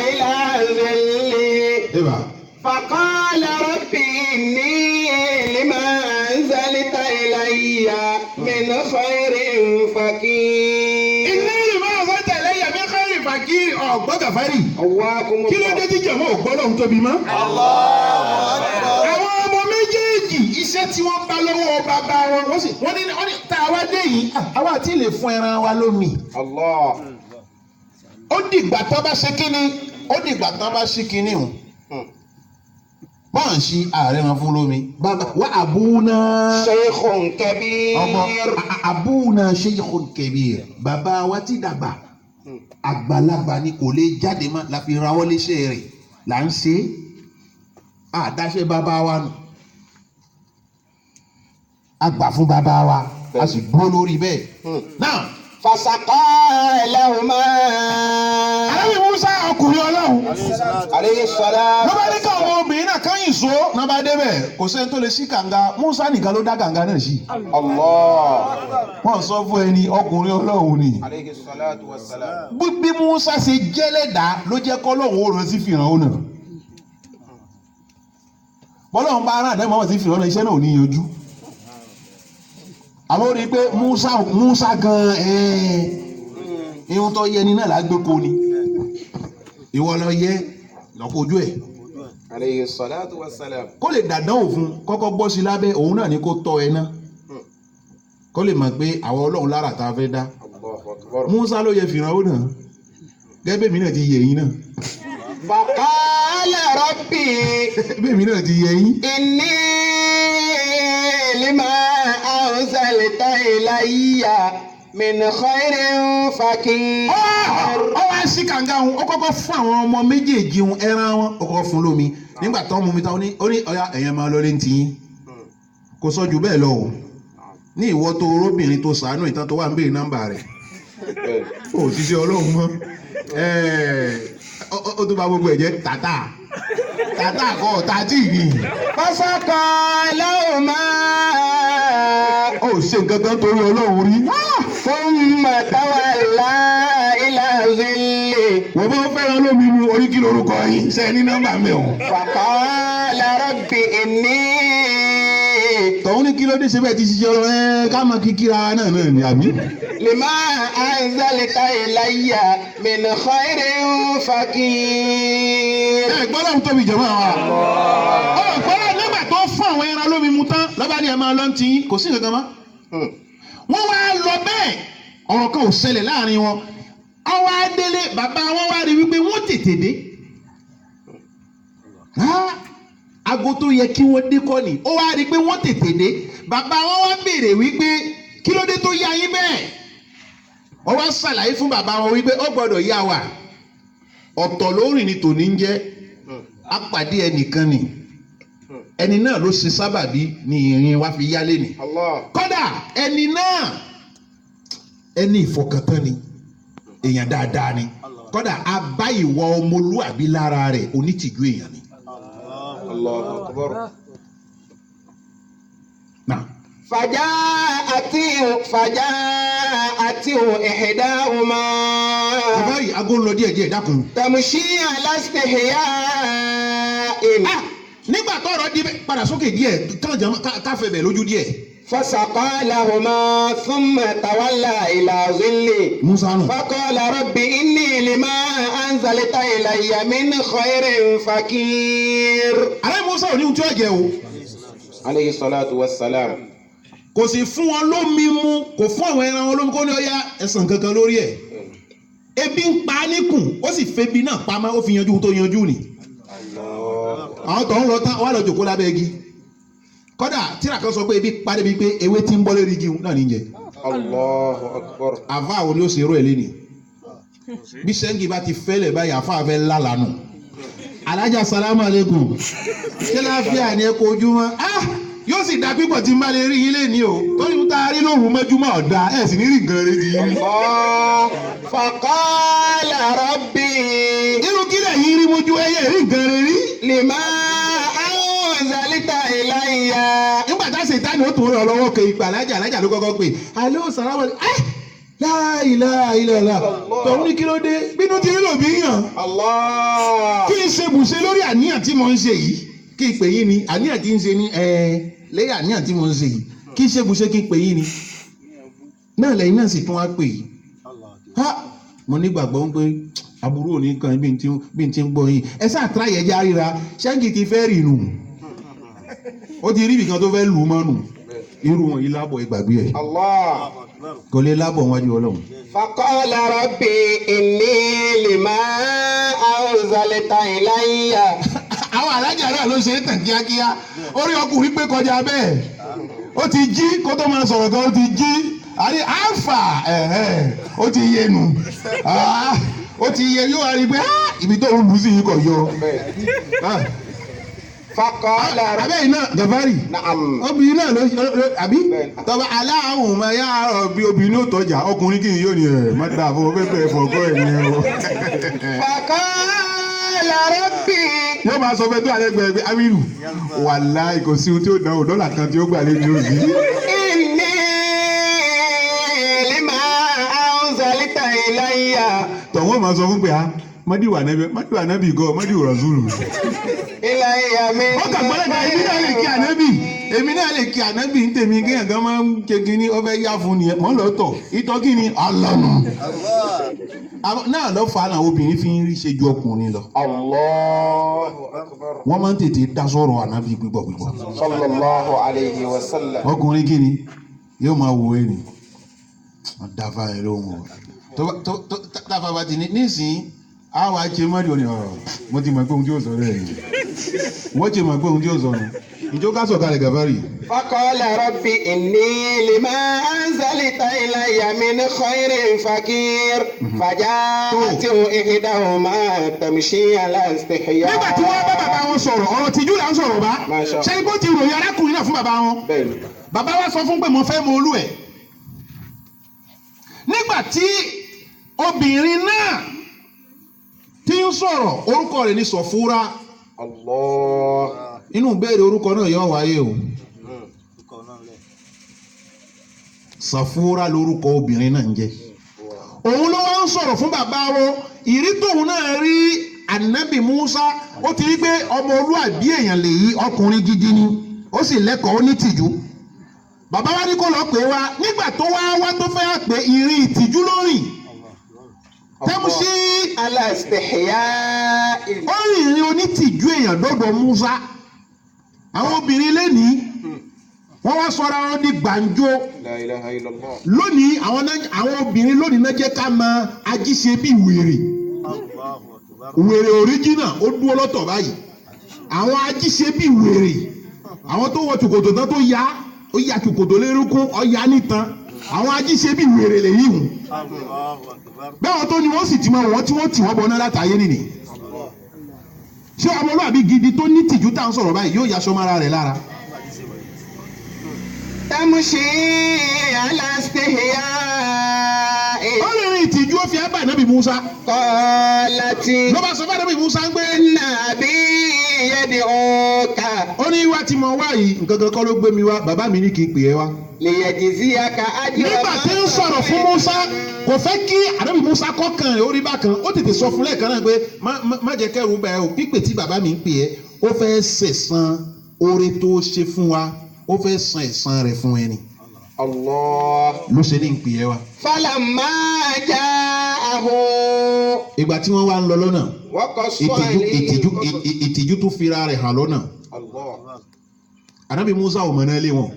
ila zilli. Faqala rabbi inni lima anzalta ilayya min khairin faqir. Inni lima anzalta ilayya min khairin faqir. ọ̀gbọ́n kàfárì kí ló dé tí jẹ̀mọ́ ògbọ́n náà ń tóbi mọ́. àwọn ọmọ méjèèjì iṣẹ́ tí wọ́n bá lọ́wọ́ bàbá wọn wọ́n ní tá a wá dé yìí àwa àti lè fún ẹran wa lómi. ó dìgbà tán bá ṣe kínní ó dìgbà tán bá ṣí kínní o bọ́n ṣí ààrẹ wọn fún lómi bàbá wa abúna shaykhun kabir. ọmọ abúna shaykhun kabir bàbá wa ti dàgbà àgbàlagbà ni kò lè jáde mọ́ la fi rawọ́ léṣe rẹ̀ là ń ṣe àdáṣe bàbá wa nù àgbà fún bàbá wa a sì dúró lórí bẹ́ẹ̀ náà. Fasaka lahuma. alábì Musa ọkùnrin Ọlọ́run Alayhi salam. ló bá ní káwọn obìnrin náà kàn yín so náà bá débẹ̀ kò sẹ́ni tó lè ṣí kànga Musa nìkan ló dá kànga náà sí. Allah. wọ́n sọ fún ẹni ọkùnrin Ọlọ́run ni. Alayhi salatu wassalam. bí Musa ṣe jẹ́lẹ̀dá ló jẹ́ kọ́lọ́hún ó rántí Fíráúnà náà. bọ́lọ́hún bá ara àdá mọ́wọ́ sí Fíráúnà iṣẹ́ náà ò ní yanjú. àmọ́ ó rí i pé Musa gan-an ihun tó yẹ ni náà lágbé ko ni ìwọ lọ yẹ lọ́kọ̀ ojú ẹ̀. Alayhi salatu wassalam. kó lè dàdán òfun kọ́kọ́ gbọ́ sí lábẹ́ òun náà ni kó tọ́ ẹ náà kó lè mọ̀ pé àwọn Ọlọ́run lára tá a fẹ́ dá. Allahu akbar. Musa ló yẹ Fíráúnà náà gẹ́gẹ́ mi náà ti yẹ yín náà. Faqala rabbi bẹ́ẹ̀ mi náà ti yẹ yín. inni لما أنزلت إلي من خير فقير. Ó wá sí kànga òun ó kọ́kọ́ fún àwọn ọmọ méjèèjì òun ẹran wọn ó kọ́kọ́ fún lómi nígbà tó ń mú mi tán ó ní ọ̀yá ẹ̀yẹn máa lọ létí yín kò sọ jù bẹ́ẹ̀ lọ o ní ìwọ tó róbìnrin tó sàánú ìtàn tó wà ń béèrè nọ́mbà rẹ̀ ó ti ṣe ọlọ́run mọ́ ó tún bá gbogbo ẹ̀jẹ̀ tàtà kọ́ tàtì ni. فسقى لهما ó ṣe nǹkan kan torí ọlọ́run rí. ثم تولى إلى ظل wọ́n bá fẹ́ràn lómi mu orí kí lorúkọ yín ṣe ní nọ́mbà mi o. فقال رب إني tọ̀hún ní kí ló dé ṣe bẹ́ẹ̀ ti ṣiṣẹ́ ọ̀rọ̀ ká máa kíkíra náà ni àbí. لما أنزلت إلي من خير فقير. gbọ́dọ̀ ń tóbi jẹ̀mọ́ wa. gbọ́dọ̀ nígbà tó fún àwọn ẹran lómi mu tán lọ́ba ni ẹ máa lọ ń tiyín kò sí nǹkan mọ́. wọ́n wá lọ bẹ́ẹ̀ ọ̀rọ̀ kan ò ṣẹlẹ̀ láàrin wọn. ọwọ́ adélé bàbá wọn wá rí wípé wọ́n tètè dé. aago tó yẹ kí wọ́n dé kọ́ ni ó wá rí pé wọ́n tètè dé. bàbá wọn wá béèrè wípé kí ló dé tó yá yín bẹ́ẹ̀. wọ́n wá ṣàlàyé fún bàbá wọn wípé ó gbọ́dọ̀ yá wa ọ̀tọ̀ lórí ni tòní ń jẹ́ apàdé ẹnìkan ni ẹni náà ló ṣe sábàbí ni ìrìn wa fi yálé ni kódà ẹni náà ẹni ìfọkàntán ni èèyàn dáadáa ni kódà abá ìwọ ọmọlúwàbí lára rẹ̀ onítìjú èèyàn ni. Allahu Akbar. فجاءته إحداهما. bàbá yìí aago ń lọ díẹ̀ dákun. تمشي على استحياء. nígbà tó ọ̀rọ̀ di padà sókè díẹ̀ káfẹ́ bẹ̀ lójú díẹ̀. فسقى لهما ثم تولى إلى ظل. musa nù. فقال رب إني لما أنزلت إلي من خير فقير. alẹ́ musa ò ní ohun tí ó jẹ o. عليه الصلاة والسلام. kò sì fún wọn lómi mu kò fún àwọn ẹran wọn lómi kó ní ọyá ẹsàn kankan lórí ẹ̀. ebi ń pa á níkùn ó sì febi náà pamọ́ ó fi yanjú tó yanjú ni. àwọn tó ń lọ tán wà lọ jòkó lábẹ́ igi kódà tíra kan sọ pé ebi pa débi pé ewé tí ń bọ́ lérí igi náà ní jẹ. Allahu Akbar. àfa àwọn ni ó ṣe eré ẹ̀ lẹ́nìí bí sẹ́ńgì bá ti fẹ́lẹ̀ báyìí àfa àfẹ́ lálàánù. alájà salamu aleykum ṣé láàfíà ni ẹ kó ojúmọ́ yóò sì dá pípọ̀ tí n bá lè rí yín lẹ́ni o torí tá a rí lóhùn mẹ́júmọ́ ọ̀dà ẹ̀ sì ní rí nǹkan rẹ̀ di yín. Faqala rabbi. irú kílẹ̀ yín rí mojú ẹyẹ rí nǹkan rẹ̀ rí. Lima anzalta ilayya. nígbà tá a ṣe ìtàn ó tún rọ lọ́wọ́ kẹ ìpè alájà ló kọ́kọ́ pè alẹ́ ò sàrà wọlé la ilaha illallah tọ̀hún ní kí ló dé bínú ti rí lòbí yàn. Allah. kí n ṣe bùṣe lórí àníyàn tí mo ń ṣe yìí kí n pè yín ni àníyàn tí ń ṣe ní lẹ́yìn àníyàn tí mo ń ṣe yìí kí n ṣe bùṣe kí n pè yín ni náà lẹ́yìn náà sì tún wá pè yìí mo nígbàgbọ́ pé aburú òní kan bí n ti ń gbọ́ yín ẹ sáà tíra yẹn já ríra ṣẹ́ńkì ti fẹ́ rìn nù ó ti rí ibìkan tó fẹ́ lù ú mọ́nù irú wọn yìí lábọ̀ ìgbàgbé ẹ̀ Allah. kò lè lábọ̀ wájú ọlọ́run. Faqala rabbi inni lima anzalta ilayya. àwọn alájà náà ló ṣe é tàn kíákíá orí ọkùnrin pé kọjá bẹ́ẹ̀ ó ti jí kó tó máa sọ̀rọ̀ gan ó ti jí àrí alfa ó ti yé nu ó ti yé yóò wá rí pé ibi tó ń lù sí yìí kò yọ. Faqala rabbi. abẹ́yìn náà gàfárì Na'am. obìnrin náà ló àbí tọ́ba aláhùn máa yá àárọ̀ bí obìnrin ó tọ́jà ọkùnrin kì í yóò ní ẹ̀ má dáa fún pẹ́pẹ́ fọ̀gọ́ ẹ̀ ní o. Faqala rabbi. yóò máa sọ fẹ́ tó àlẹ́ gbẹ̀rẹ̀ pé aminu wàláì kò sí ohun tí ó dánwò dọ́là kan tí ó gbà lẹ́nu òbí. Inni lima anzalta ilayya. tọ̀wọ́n máa sọ fún pé mọ́díwà nábì gọ́ mọ́díwà rọ̀zúlù. Ilayya min. ó kà gbọ́dọ̀ ká èmi náà lè kí ànábì ń tèmi kí ẹ̀gán máa ń ké kínní ó fẹ́ yá fún ni mọ́ lọ́tọ̀ ìtọ́ kí ni alọ́nù. náà lọ́ fà á náà obìnrin fi ń rí ṣe ju ọkùnrin lọ. Allahu akbar. wọ́n máa ń tètè dá sọ̀rọ̀ ànábì pípọ̀. Sallallahu alayhi wa sallam. ọkùnrin kí ni yóò máa wo ẹni wọ́n dáfà ẹ̀ lóhùn o dáfà bá ti ní nísìnyí àwọn àti mọ́dí òní ọ̀rọ̀ mo ti mọ̀ pé ohun tí yóò sọ rẹ̀ yìí wọ́n ti mọ̀ pé ohun tí ó sọ nù ìjọ ká sọ̀kalẹ̀ gàfárì. فقال رب إني لما أنزلت إلي من خير فقير فجاءته إحداهما تمشي على استحياء. nígbà tí wọ́n bá bàbá wọn sọ̀rọ̀ ọ̀rọ̀ tìjú là ń sọ̀rọ̀ bá ṣé ibo ti ròyìn arákùnrin náà fún bàbá wọn. bàbá wa sọ fún pé mo fẹ́ mọ olú ẹ̀. nígbà tí obìnrin náà tí ń sọ̀rọ̀ orúkọ rẹ̀ ní Sọ̀fúrà. Allah. inú béèrè orúkọ náà yóò wáyé o. Sọ̀fúrà lórúkọ obìnrin náà ń jẹ́. òun ló wá ń sọ̀rọ̀ fún bàbá wọn ìrí tóun náà rí Ànábì Musa ó ti rí pé ọmọ olúàbí èèyàn lèyí ọkùnrin gidi ni ó sì lẹ́kọ̀ọ́ ó ní tìjú. bàbá wa ní kó lọ pè wá nígbà tó wá tó fẹ́ pé ìrìn ìtìjú lórí tẹ́mùsí alastihya. ó rí ìrìn onítìjú èèyàn dọ́dọ̀ Musa. àwọn obìnrin lẹ́nìí wọ́n wá sọra wọn di gbàǹjo. La ilaha illallah. lónìí àwọn obìnrin lónìí náà jẹ́ ká máa ajíṣe bí wèrè. wèrè original ó dúró lọ́tọ̀ báyìí. àwọn ajíṣe bí wèrè. àwọn tó wọ tòkòtò tán tó ya ó ya tòkòtò lérúkún ọ̀ya nítan. àwọn ajíṣe bí wèrè lèyí hùn. bẹ́ẹ̀ wọ́n tó ni wọ́n sì ti máa wọ́n tí wọ́n tì wọ́n bọ̀ náà látàyé nìyí. ṣé ọmọlúwàbí gidi tó ní tìjú tá à ń sọ̀rọ̀ báyìí yóò yaṣọ mára rẹ̀ lára. Tamshi ala istihya. ó lè rin ìtìjú ó fi ẹ́ bá Ànábì Musa. Qalati. ló bá sọ fún Ànábì Musa ń gbé. Nabi yad'uka. ó ní wá tí mo wá yìí nǹkan kan kọ́ ló gbé mi wá bàbá mi ní kí n pè é wá. Liyajziyaka ajra. nígbà tí ń sọ̀rọ̀ fún Musa kò fẹ́ kí Ànábì Musa kọ́kàn rẹ̀ ó rí bákan ó tètè sọ fún lẹ́ẹ̀kan náà pé má jẹ́ kẹ́rù bẹ́ẹ̀ o pípè tí bàbá mi ń pè é ó fẹ́ ṣẹ̀san oore tó ṣe fún wa ó fẹ́ san ẹ̀san rẹ̀ fún ẹni. Allah. ló ṣe ní ń pè é wá. Falamma ja'ahu. ìgbà tí wọ́n wá ń lọ lọ́nà Wa qassa ìtìjú tó fira rẹ̀ hàn lọ́nà. Allah. Ànábì Musa ò mọ̀ náà lé wọn.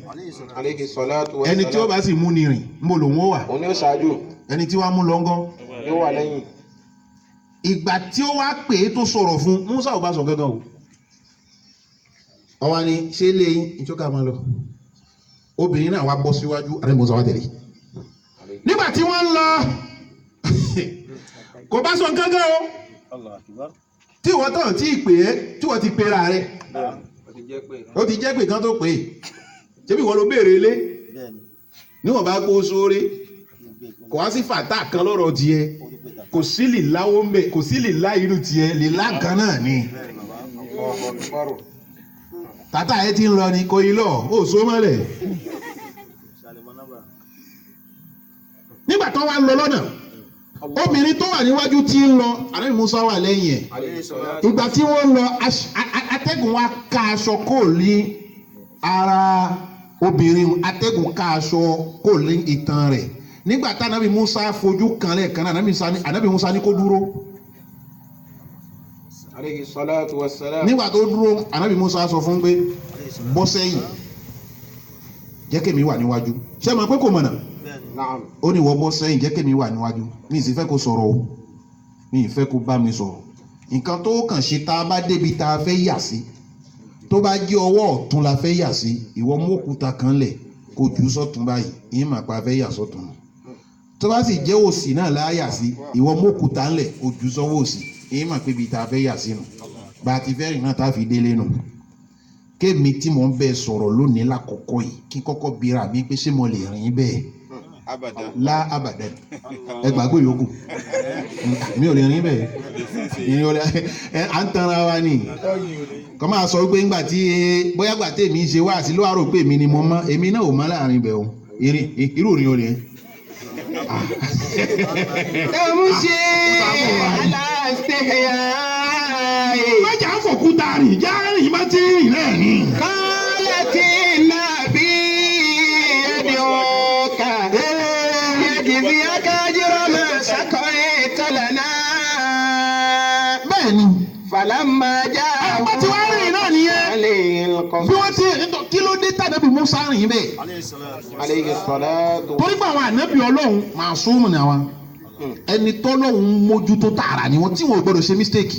Alayhi salatu wa ẹni tí ó bá sì mú ni rìn ń bò lòun ó wà. òun ni ó ṣáájú. ẹni tí wàá mú lọ́ngọ́. yóò wà lẹ́yìn. ìgbà tí ó wá pè é tó sọ̀rọ̀ fún Musa ò bá sọ gángan o. ọwọ́ ni ṣé lẹ́yìn ìjọba máa lọ. obìnrin náà wá bọ́ síwájú Ànábì Musa wá tẹ̀lé. nígbà tí wọ́n ń lọ kò bá sọ gángan o. tí wọ́n tàn tí ì pè é tí wọ́n ti pera rẹ̀. ó ti jẹ́ pé kan tó pè é. ṣébí wọ́n ló béèrè ilé. níwọ̀n bá kó sóore kò wá sí fàtà kan lọ́rọ̀ tiẹ̀ kò sí lìláwó mbẹ kò sí lìlá irú tiẹ̀ lìlá kan náà ni. tata ẹ ti ń lọ ni kò yí lọ ó so mọ́lẹ̀. nígbà tó wá ń lọ lọ́nà obìnrin tó wà níwájú tí ń lọ Ànábì Musa wà lẹ́yìn ẹ̀. ìgbà tí wọ́n ń lọ atẹ́gùn wa ká aṣọ kò ní ara obìnrin atẹ́gùn ká aṣọ kò ní ìtàn rẹ̀. nígbà tí Ànábì Musa fojú kan lẹ́ẹ̀kan náà Ànábì Musa ní kó dúró. Alayhi salatu wa salam. nígbà tó dúró Ànábì Musa sọ fún pé bọ́ sẹ́yìn jẹ́ kémi wà níwájú ṣé máa pé kò mọ̀nà. Naam. ó ní wọ́n bọ́ sẹ́yìn jẹ́ kémi wà níwájú mi ì sì fẹ́ kó sọ̀rọ̀ o mi ì fẹ́ kó bá mi sọ̀rọ̀ nǹkan tó kàn ṣe tá a bá débi tá a fẹ́ yà sí tó bá jẹ́ ọwọ́ ọ̀tún la fẹ́ yà sí ìwọ mú òkúta kan lẹ̀ kó jù sọ́tún báyìí ìyẹn mà pa fẹ́ yà sọ́tún tó bá sì jẹ́ òsì náà láyà sí ìwọ mú òkúta ńlẹ̀ kó jù sọ́wọ́ òsì ìyẹn mà pé ibi tá a fẹ́ yà sí nù bá a ti fẹ́ rìn náà tá a fi délé nù kémi tí mò ń bẹ sọ̀rọ̀ lónìí lákọ̀ọ́kọ́ yìí kí kọ́kọ́ bira mi pé ṣé mo lè rìn bẹ́ẹ̀ lá abadan ẹ gbàgbé yòókù mi ò lè rìn bẹ́ẹ̀ ìrìn ò lè à ń tanra wa ni kọ́ máa sọ pé ńgbà tí bóyá gbà tí èmi ṣe wá sí ló wá rò pé èmi ni mo mọ̀ èmi náà ò mọ̀ láàrin bẹ̀ o irú ìrìn ò lè. Tamshi ala istihya. májà ń fòkúta rìn já rìn má ti rìn náà ni. Qalati nabi yad'uka. Yajziyaka ajra ma saqayta lana. bẹ́ẹ̀ ni Falamma ja'ahu. bá ti wá rìn náà nìyẹn bí wọ́n ti kí ló dé tàbí Musa rìn bẹ́ẹ̀. Alayhi salatu. torí pé àwọn ànábì Ọlọ́run máa súnmù ní àwọn ẹni tọ́lọ́run mójútó tààrà ni wọ́n tí wọ́n gbọ́dọ̀ ṣe mistake.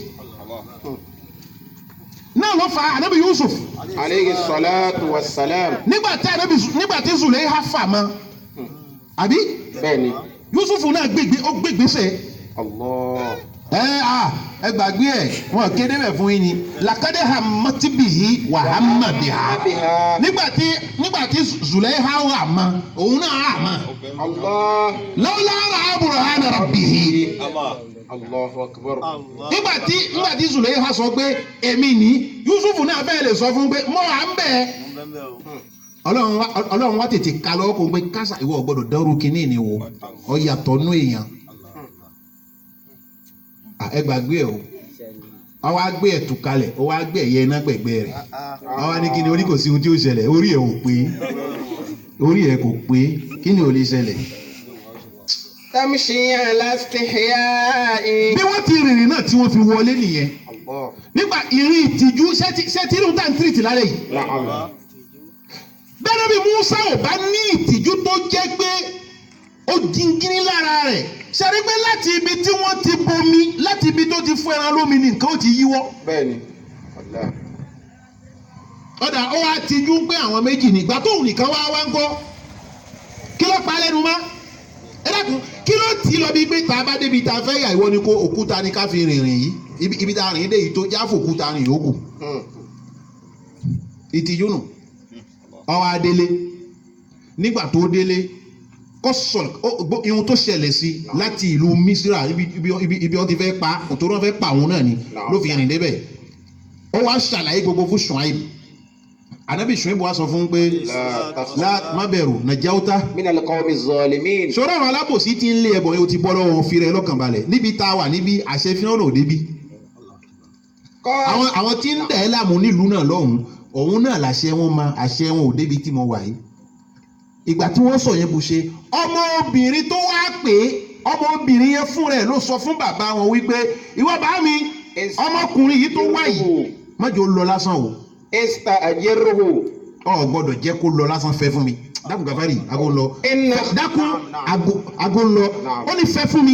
náà ló fa ànábì Yusuf alayhi salatu wa salam. nígbà tí Zuleiha fà mọ́ àbí bẹ́ẹ̀ni. Yusuf náà gbégbèsè. Allah. ẹ gbàgbé ẹ wọn kéde bẹ fún yín ni làkàdé hamatibihi wà hamabiha nígbà tí Zuleiha wà mọ́ òun náà hà mọ́. Allah. lawla ra'a burhana rabbihi. Allahu akbar. nígbà tí Zuleiha sọ pé èmi ni Yusuf náà bẹ́ẹ̀ lè sọ fún pé mo à ń bẹ̀. Ọlọ́run wá tètè ka lọ́wọ́ kó pé kásá ìwọ gbọ́dọ̀ dánrú kínní ni wo ọ yàtọ̀ nú èèyàn. Ẹ gbàgbé ẹ o ọ wá gbé ẹ̀tù kalẹ̀ ọ wá gbé ẹ̀yẹ iná gbẹ̀gbẹ́ rẹ̀ ọ wá ní kíni orí kò sí ohun tí ó ṣẹlẹ̀ orí ẹ̀ ò pé orí ẹ̀ kò pé kíni ò lè ṣẹlẹ̀. tamshi ala istihya'i. bí wọ́n ti rìnrìn náà tí wọ́n fi wọlé nìyẹn nígbà ìrìn ìtìjú ṣẹ́tìrún tá à ń tìrìtì lálẹ́ yìí. bẹ́ẹ̀ bí Musa ò bá ní ìtìjú tó jẹ́ pé ó jingiri lára rẹ̀ ṣẹ́rí pé láti ibi tí wọ́n ti bomi láti ibi tó ti fún ẹran lómi ni nǹkan ó ti yíwọ́. bẹ́ẹ̀ni. ọ̀dà ó wá tijú pé àwọn méjì nígbà tóun nìkan wá ń kọ́ kí ló pa lẹ́nu mọ́ ẹ dákun kí ló tì í lọ bí pé tá a bá débi tá a fẹ́ yà ìwọ ni kó òkúta ni ká fi rìnrìn yìí ibi tá a rìn dé yìí tó jáfò òkúta rìn yòókù ìtìjú nù ọwọ́ adélé nígbà tó délé kó sọ ihun tó ṣẹlẹ̀ sí láti ìlú Misra ibi wọ́n ti fẹ́ pa òtòrò wọn fẹ́ pa òun náà ni ló fi rìn débẹ̀ ó wá ṣàlàyé gbogbo fún Ṣuaib Ànábì Ṣuaib wá sọ fún pé má bẹ̀rù nàjàútà minal qawmi zalimin. sọ̀rọ̀ àwọn alábòsí ti ń lé ẹbọ yóò ti bọ́ lọ́wọ́ wọn fi rẹ̀ lọ́kàn balẹ̀ níbi tá a wà níbi àṣẹ fíọ́nà òde bí àwọn tí ń dẹ̀ ẹ́ láàmú nílùú náà lọ́hùn òun náà làṣẹ wọn ma àṣẹ wọn ò débi tí mo wà yìí ìgbà tí wọ́n sọ yẹn bó ṣe ọmọbìnrin tó wá pé ọmọbìnrin yẹn fún rẹ̀ ló sọ fún bàbá wọn wípé ìwọ bá mi ọmọkùnrin yìí tó wá yìí mọ́jọ́ lọ lásán o. ista'jirhu. ọ gbọ́dọ̀ jẹ́ kó lọ lásán fẹ́ fún mi dákun gàfárì ago ń lọ dákun ago ń lọ ó ní fẹ́ fún mi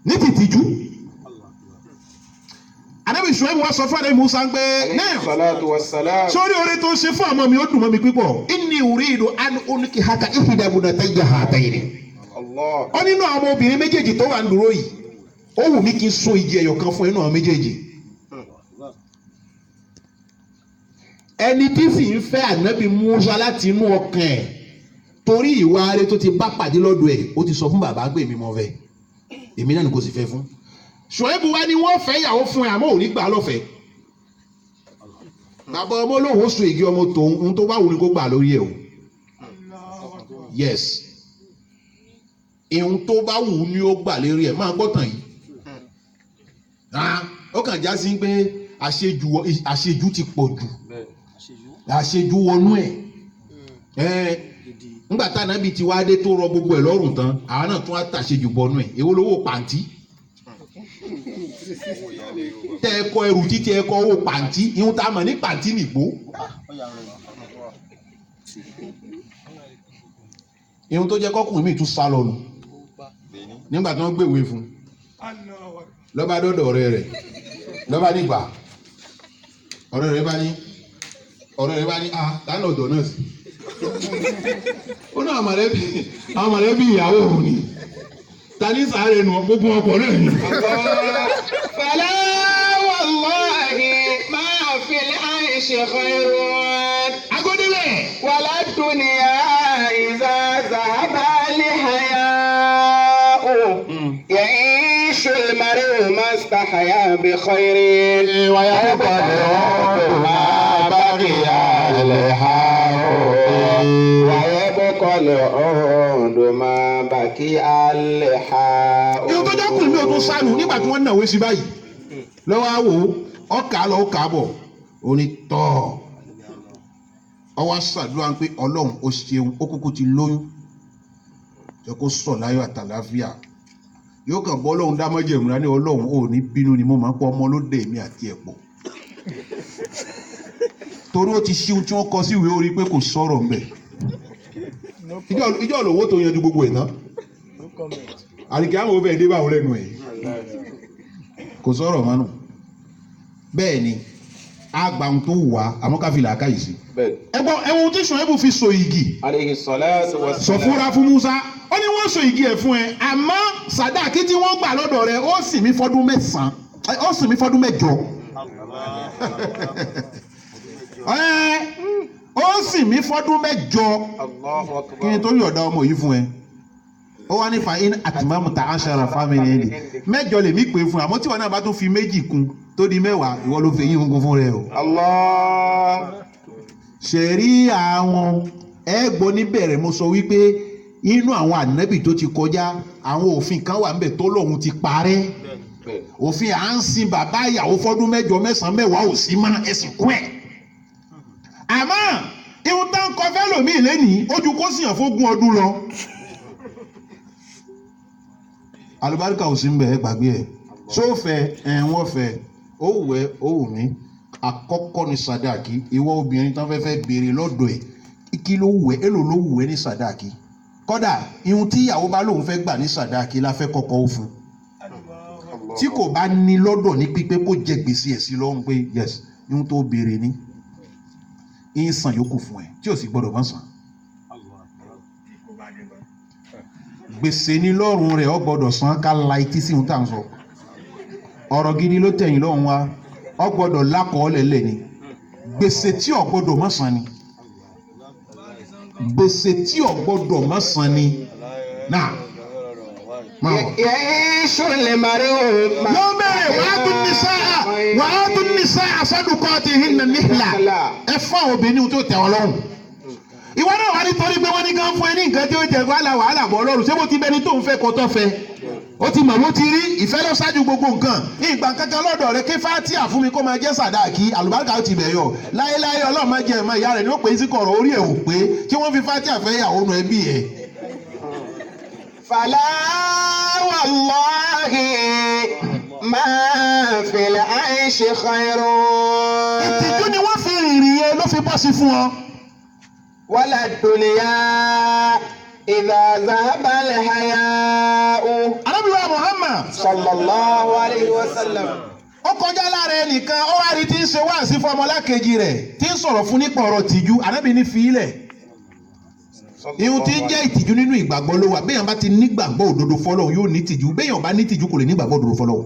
ní tìtìjú. Ànábì Ṣuaibu wá sọ fún Ànábì Musa pé náà sórí oore tó ṣe fún ọmọ mi ó dùn mọ́ mi pípọ̀ inni uridu an unkihaka ihda ibnatayya hatayni. ó nínú àwọn ọmọbìnrin méjèèjì tó wà ń dúró yìí ó wù mí kí n so igi ẹyọ kan fún inú àwọn méjèèjì. ẹni tí sì ń fẹ́ Ànábì Musa láti inú ọkàn ẹ̀ torí ìwà rẹ̀ tó ti bá pàdé lọ́dọ̀ ẹ̀ ó ti sọ fún bàbá pé èmi mọ̀ fẹ́ èmi náà ni kò sì fẹ́ fún. Ṣuaibu wá ní wọ́n fẹ́ ìyàwó fún ẹ àmọ́ ò ní gbà lọ́fẹ̀ẹ́. bàbá ọmọ olóhùn oṣù ègé ọmọ tòun ohun tó bá wù ní kó gbà lórí ẹ o. yes ohun tó bá wù ní ó gbà lórí ẹ máa gbọ́ tàn yìí. ó kàn já sí pé àṣejù ti pọ̀ jù àṣejù wọnú ẹ̀. nígbà tá Ànábì ti wá dé tó rọ gbogbo ẹ̀ lọ́rùn tán àwọn náà tún wá tàṣejù bọnú ẹ̀ èwo lówó pàǹtí. tẹ ẹ kọ ẹrù títí ẹ kọ owó pàǹtí ihun tá a mọ̀ ní pàǹtí nìgbó ihun tó jẹ́ kọkùnrin mi tún sá lọ nù nígbà tí wọ́n gbèwé fún lọ́ba dọ́dọ̀ ọ̀rẹ́ rẹ̀ lọ́ba nígbà ọ̀rẹ́ rẹ̀ bá ní dáná ọ̀dọ̀ náà sí ó náà àwọn mọ̀lẹ́bí ìyàwó òun ni tani sáré nu gbogbo ọkọ̀ náà ni. fala wallahi ma fil aishi khairun. agodele. wala dunya iza zahaba li haya'u. ya'ishu al-mar'u mastahya bi khairin. wa yaqbalu ma baqiya al-haya'u. wa yaqbalu ma baqiya al-haya'u. ìwọ tó dákùn mi ò tún sánú nígbà tí wọ́n náwó sí báyìí lọ́wọ́ àwò ọkà lọ ọkà bọ̀ onítọ̀ ọwọ́ ṣàdúrà pé ọlọ́run ó ṣeun ó kúkú ti lóyún jẹ́ kó sọ̀ láyọ̀ àtàláfíà yóò kàn bọ́ ọlọ́run dámọ́jẹ̀ ìmúra ní ọlọ́run ò ní bínú ni mo máa ń pọ́ ọmọ ló dé èmi àti ẹ̀pọ̀ torí ó ti ṣeun tí wọ́n kọ sí ìwé orí pé kò sọ̀rọ̀ ń bẹ̀ ìjọ olówó tó yanjú gbogbo ẹ̀ náà àríkẹ́ àwọn òfin ẹ̀dẹ́ báwọn lẹ́nu ẹ̀ kò sọ̀rọ̀ mánú bẹ́ẹ̀ ni àgbà ń tó wà àmọ́ ká fi làákà yìí sí. bẹ́ẹ̀ ẹ̀wọ̀n tí Ṣuaibu fi so igi alayhi salatu wa sọ fúnra fún Musa ó ní wọ́n so igi ẹ̀ fún ẹ àmọ́ sàdáàkì tí wọ́n gbà lọ́dọ̀ rẹ̀ ó sì mí fọ́dún mẹ́sàn-án ó sì mí fọ́dún mẹ́jọ ó sì mí fọ́dún mẹ́jọ Allahu akbar. kí ni torí ọ̀dà ọmọ yìí fún ẹ ó wá ní fàáyín àtìmọ́mù ta aṣara fámìlì ẹni mẹ́jọ lè mí pè fún àmọ́ tí wọn náà bá tún fi méjì kún tó di mẹ́wàá ìwọ ló fẹ́ yín fún rẹ o. Allah. ṣẹ̀rí àwọn ẹ̀gbọ́n níbẹ̀rẹ̀ mo sọ wípé inú àwọn ànábì tó ti kọjá àwọn òfin kan wà níbẹ̀ tó lóun ti parẹ́ òfin à ń sin bàbá ìyàwó fọ́dún mẹ́jọ mẹ́sàn-án mẹ́wàá ò sí mọ́ ẹ̀sìn kú ẹ̀. àmọ́ ihun tá ń kọ fẹ́ lòmíì lẹ́nìí ojú kó sì hàn fógún ọdún lọ. alùbáríkà ò sí ń bẹ̀ ẹ́ gbàgbé ẹ̀ sófẹ́ wọ́n fẹ́ ó wù ẹ́ ó wù mí àkọ́kọ́ ní sàdáàkì ìwọ obìnrin tán fẹ́ béèrè lọ́dọ̀ ẹ̀ kí ló wù ẹ́ èlò ló wù ẹ́ ní sàdáàkì kódà ihun tí ìyàwó bá lóun fẹ́ gbà ní sàdáàkì la fẹ́ kọ́kọ́ ó fún tí kò bá ní lọ́dọ̀ ní pípé kó jẹ gbèsè ẹ̀ sí lọ́rùn pé yes ihun tó béèrè ní ń san yòókù fún ẹ tí ò sì gbọ́dọ̀ mọ́ san gbèsè ní lọ́rùn rẹ̀ ọ gbọ́dọ̀ san ká la etí sí ihun tá à ń sọ ọ̀rọ̀ gidi ló tẹ̀yìn lọ́rùn wa ọ gbọ́dọ̀ lákọọ́lẹ̀ lẹ̀ ni gbèsè tí ọ gbọ́dọ̀ mọ́ san ni gbèsè tí ọ gbọ́dọ̀ mọ́ san ni náà Ya'ishu al-mar'u yóò bẹ̀rẹ̀ wàá tún ní sáà sadukatihinna nihla ẹ fún àwọn obìnrin tó tẹ̀ ọ́ lọ́rùn ìwọ náà wà nítorí pé wọ́n ní ká ń fún ẹ ní nǹkan tí ó jẹ wàhálà bọ̀ lọ́rùn ṣé mo ti bẹni tó ń fẹ́ kó tó fẹ́ ó ti mọ̀ ló ti rí ìfẹ́ lọ ṣáájú gbogbo nǹkan ìgbà kankan lọ́dọ̀ rẹ kí fátíà fún mi kó máa jẹ́ sàdáàkì àlùbáríkà ó ti bẹ̀ yọ láéláé ọlọ́run máa jẹ ẹ̀mọ́ ìyá rẹ̀ ní ó pè é sí kọ̀rọ̀ orí ẹ̀ ò pé kí wọ́n fi fátíà fẹ́ ìyàwó nu ẹbí ẹ̀. fala wallahi ma fil 'ayshi khayrun. ìtìjú ni wọ́n fi rìnrìn yẹn ló fi bọ́ sí fún ọ. wala dunya idha dhahaba al-haya'u. arábìnrin Muhammad sallallahu alayhi wa sallam. ó kọjá lára ẹnìkan ó wá rí tí ń ṣe wáàsí fún ọmọlákejì rẹ̀ tí ń sọ̀rọ̀ fún nípa ọ̀rọ̀ tìjú Ànábì ní fi ilẹ̀ ihun tí ń jẹ́ ìtìjú nínú ìgbàgbọ́ ló wà béèyàn bá ti nígbàgbọ́ òdodo fọ́lọ́run yóò ní tìjú béèyàn bá ní tìjú kò lè nígbàgbọ́ òdodo fọ́lọ́run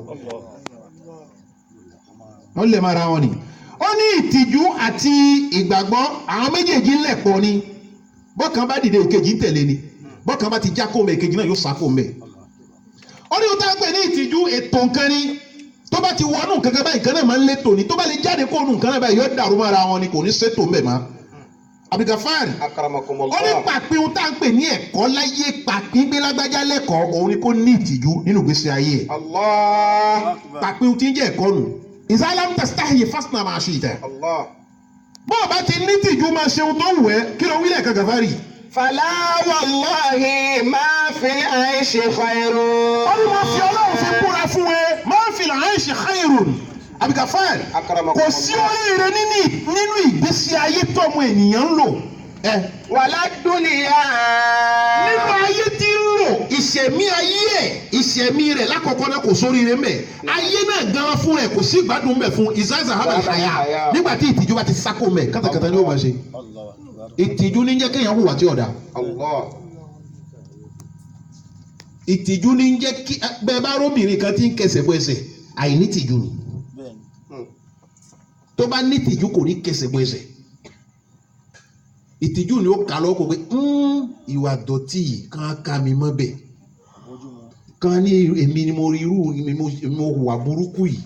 wọ́n lè máa ra wọn ni ó ní ìtìjú àti ìgbàgbọ́ àwọn méjèèjì lẹ̀pọ̀ ni bọ́kàn bá dìde ìkejì ń tẹ̀lé ni bọ́kàn bá ti já kó mẹ́ ìkejì náà yóò sá kó mẹ́ ó ní ohun tá a pè ní ìtìjú ètò nǹkan ni tó bá ti wọnú nǹkan kan báyìí nǹkan náà máa ń létò ni tó bá lè jáde kó nù nǹkan náà báyìí yóò dàrú mọ́ra wọn ni kò ní sétò mbẹ̀ mọ́ abigafari akramakumullah. ó ní pàpín ohun tá a pè ní ẹ̀kọ́ láyé pàpín gbé lágbájá lẹ́kọ̀ọ́ òun ni kò ní ìtìjú nínú ìgbésí ayé ẹ̀ Allah. pàpín ohun tí ń jẹ́ ẹ̀kọ́ nù ìsálámù tẹ̀sítáhìí fásitì máa ṣe ìtẹ̀ Allah. bó o bá ti ní tìjú máa ṣe ohun tó wù ẹ́ kí ló wílẹ̀ kan gàfárì. fala wallahi ma fil 'ayshi khayrun. ó ní mo fi ọlọ́run fi búra fún ẹ máa fi al-'ayshi khayrun abigafari kò sí oríire nínú ìgbésí ayé tọ́mọ ènìyàn ń lò. wala dunya. nínú ayé tí ń lò ìṣẹ̀mí ayé ẹ̀ ìṣẹ̀mí rẹ̀ lákọ̀ọ́kọ́ náà kò sóríire mẹ́ ayé náà gan fún ẹ̀ kò sí ìgbádùn mẹ́ fún ìzáza habàlàyà nígbà tí ìtìjú bá ti sákò mẹ́ kátàkátà ni ó máa ṣe ìtìjú ní jẹ́ kéèyàn hùwà tí ọ̀dà ìtìjú ní jẹ́ kí bẹ́ẹ̀ bá róbìnrin kan tí ń kẹsẹ̀ bọ́ ẹsẹ̀ àìní ìtìjú ni tó bá ní ìtìjú kò ní kẹsẹ̀ bọ́ ẹsẹ̀ ìtìjú ni ó kà lọ́wọ́ kó pé ìwà dọ̀tí yìí kàn ká mi mọ́ bẹ̀ kàn ní èmi ni mo rí irú mo hùwà burúkú yìí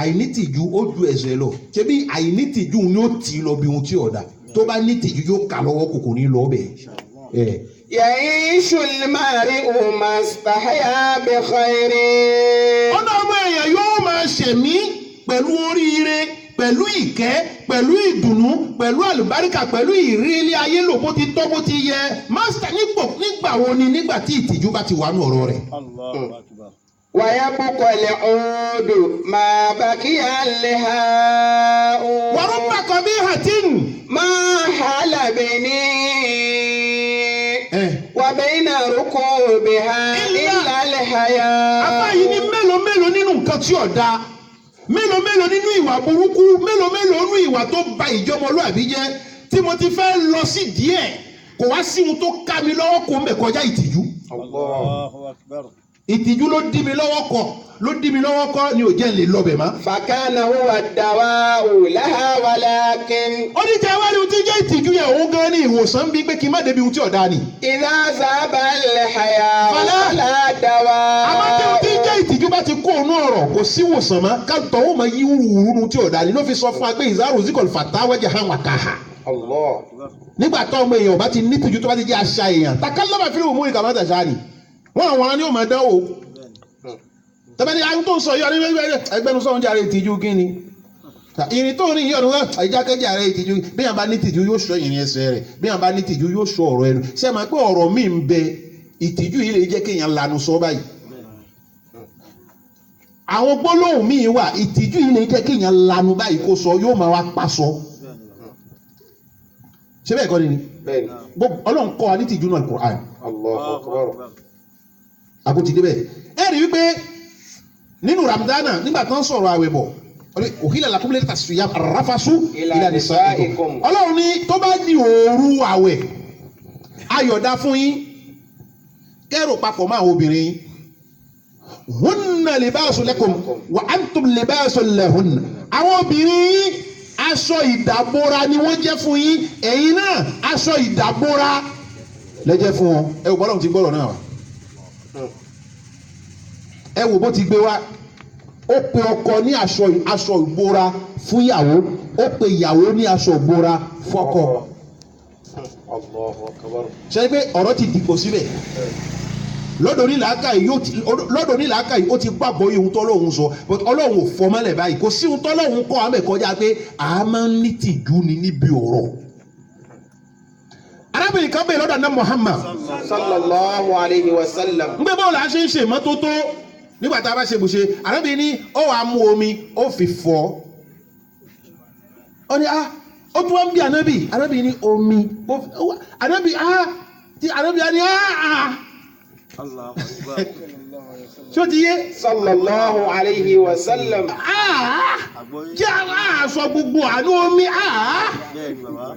àìní ìtìjú ó ju ẹ̀ṣẹ̀ lọ ṣebí àìní ìtìjú ni ó tì í lọ bí ohun tí ọ̀dà tó bá ní ìtìjú yóò kà lọ́wọ́ kò ní lọ bẹ̀. ya'ishu al-mar'u mastahya bi khayrin. ọ̀nà ọmọ èèyàn yóò máa ṣẹ̀mí pẹ̀lú oríire pẹ̀lú ìkẹ́ pẹ̀lú ìdùnnú pẹ̀lú àlùbáríkà pẹ̀lú ìrírí ayé lò bó ti tọ́ bó ti yẹ mástà nígbà wo ni nígbà tí ìtìjú bá ti wà ní ọ̀rọ̀ rẹ̀. wa yabqa al-'udu ma baqiya al-liha'u. wa rubba qabihatin ma hala bayni wa bayna rukubiha illa al-haya. àbáyé ni mélòó nínú nǹkan tí ò dáa mélòó nínú ìwà burúkú mélòó nínú ìwà tó ba ìjọmọlúàbí jẹ́ tí mo ti fẹ́ lọ sí díẹ̀ kò wá sí ohun tó ká mi lọ́wọ́ kó mẹ́ kọjá ìtìjú. Allahu akbar. ìtìjú ló dí mi lọ́wọ́ kọ́ ni ò jẹ́ lè lọ bẹ̀ mọ́. fakana huwa dawa'u laha walakin. ó ní jẹ́ wá ní ohun tí jẹ́ ìtìjú yẹn òun gan ni ìwòsàn bí pé kí n má débi ohun tí ọ̀dà ni. idha zaba al-haya Fala. wala dawa. àmọ́ tí ohun tí jẹ́ ìtìjú bá ti kó òun ọ̀rọ̀ kò sí ìwòsàn mọ́ ká tọ́wọ́ máa yí wúruwúru ohun tí ọ̀dà ni ló fi sọ fún wa pé ìzárò zikol fatawaja hàn wà káhà. Allah. nígbà tó ọmọ èèyàn bá ti ní ìtìjú tó bá ti jẹ́ àṣà èèyàn takallama fil umuri kama tasha ni wọ́n àwọn ni ó máa dánwò tẹ́bẹ́ni àwọn tó ń sọ yọ ní ẹgbẹ́nu sọ́run jàre ìtìjú kí ni ìrìn tó ní yọ̀nù ìjákẹ́jà rẹ̀ ìtìjú bí yàn bá ní ìtìjú yóò sọ ìrìn ẹsẹ̀ rẹ̀ bí yàn bá ní ìtìjú yóò sọ ọ̀rọ̀ ẹnu ṣe máa pé ọ̀rọ̀ mi ń bẹ ìtìjú yìí lè jẹ́ kéèyàn lanu sọ báyìí àwọn gbólóhùn míì wà ìtìjú yìí lè jẹ́ kéèyàn lanu báyìí kó sọ yóò máa wá pa sọ ṣé bẹ́ẹ̀ kọ́ ni bẹ́ẹ̀ni. Ọlọ́run kọ́ wa ní ìtìjú náà Al-Qur'an Allahu akbar. àkótí débẹ̀ ẹ rí wípé nínú Ramadana nígbà tó ń sọ̀rọ̀ àwẹ̀ bọ̀ òhìlẹ̀ làkúnlẹ̀ tàṣùyà rafasu ila nisaikum Ọlọ́run ní tó bá di òru àwẹ̀ ayọ̀dá fún yín kẹ́rò papọ̀ máa obìnrin yín hunna libasun lakum wa antum libasun lahunna àwọn obìnrin yín aṣọ ìdàbora ni wọ́n jẹ́ fún yín ẹ̀yin náà aṣọ ìdàbora lẹ́jẹ́ fún wọn ẹ wò bọ́lọ́run ti gbọ́rọ̀ náà wá ẹ wò bó ti gbé wá ó pe ọkọ ní aṣọ ìbora fún ìyàwó ó pe ìyàwó ní aṣọ ìbora fọ́kọ Allahu akbar. ṣe pé ọ̀rọ̀ ti dìpọ̀ síbẹ̀ lọ́dọ̀ onílàákà yìí ó ti gbàgbọ́ ihun tọ́lọ́hun sọ but Ọlọ́hun ò fọmọ́lẹ̀ báyìí kò sí ihun tọ́lọ́hun kọ́ àmẹ́ kọjá pé a máa ń ní tìjú ni níbi ọ̀rọ̀ arábìnrin kan bẹ́ẹ̀ lọ́dọ̀ náà Muhammad sallallahu alayhi wa sallam. ń gbé báwo la ṣe ń ṣe ìmọ́tótó nígbà tá a bá ṣe bùṣe arábìnrin ní ó wàá mú omi ó fi fọ̀ ó ní ó tún wá ń bí arábìnrin ní omi arábìnrin ní Allahu akbar. ṣé ó ti yé sallallahu alayhi wa sallam. Àgbọ́yé. kí a sọ gbogbo àánú omi Bẹ́ẹ̀ ni bàbá.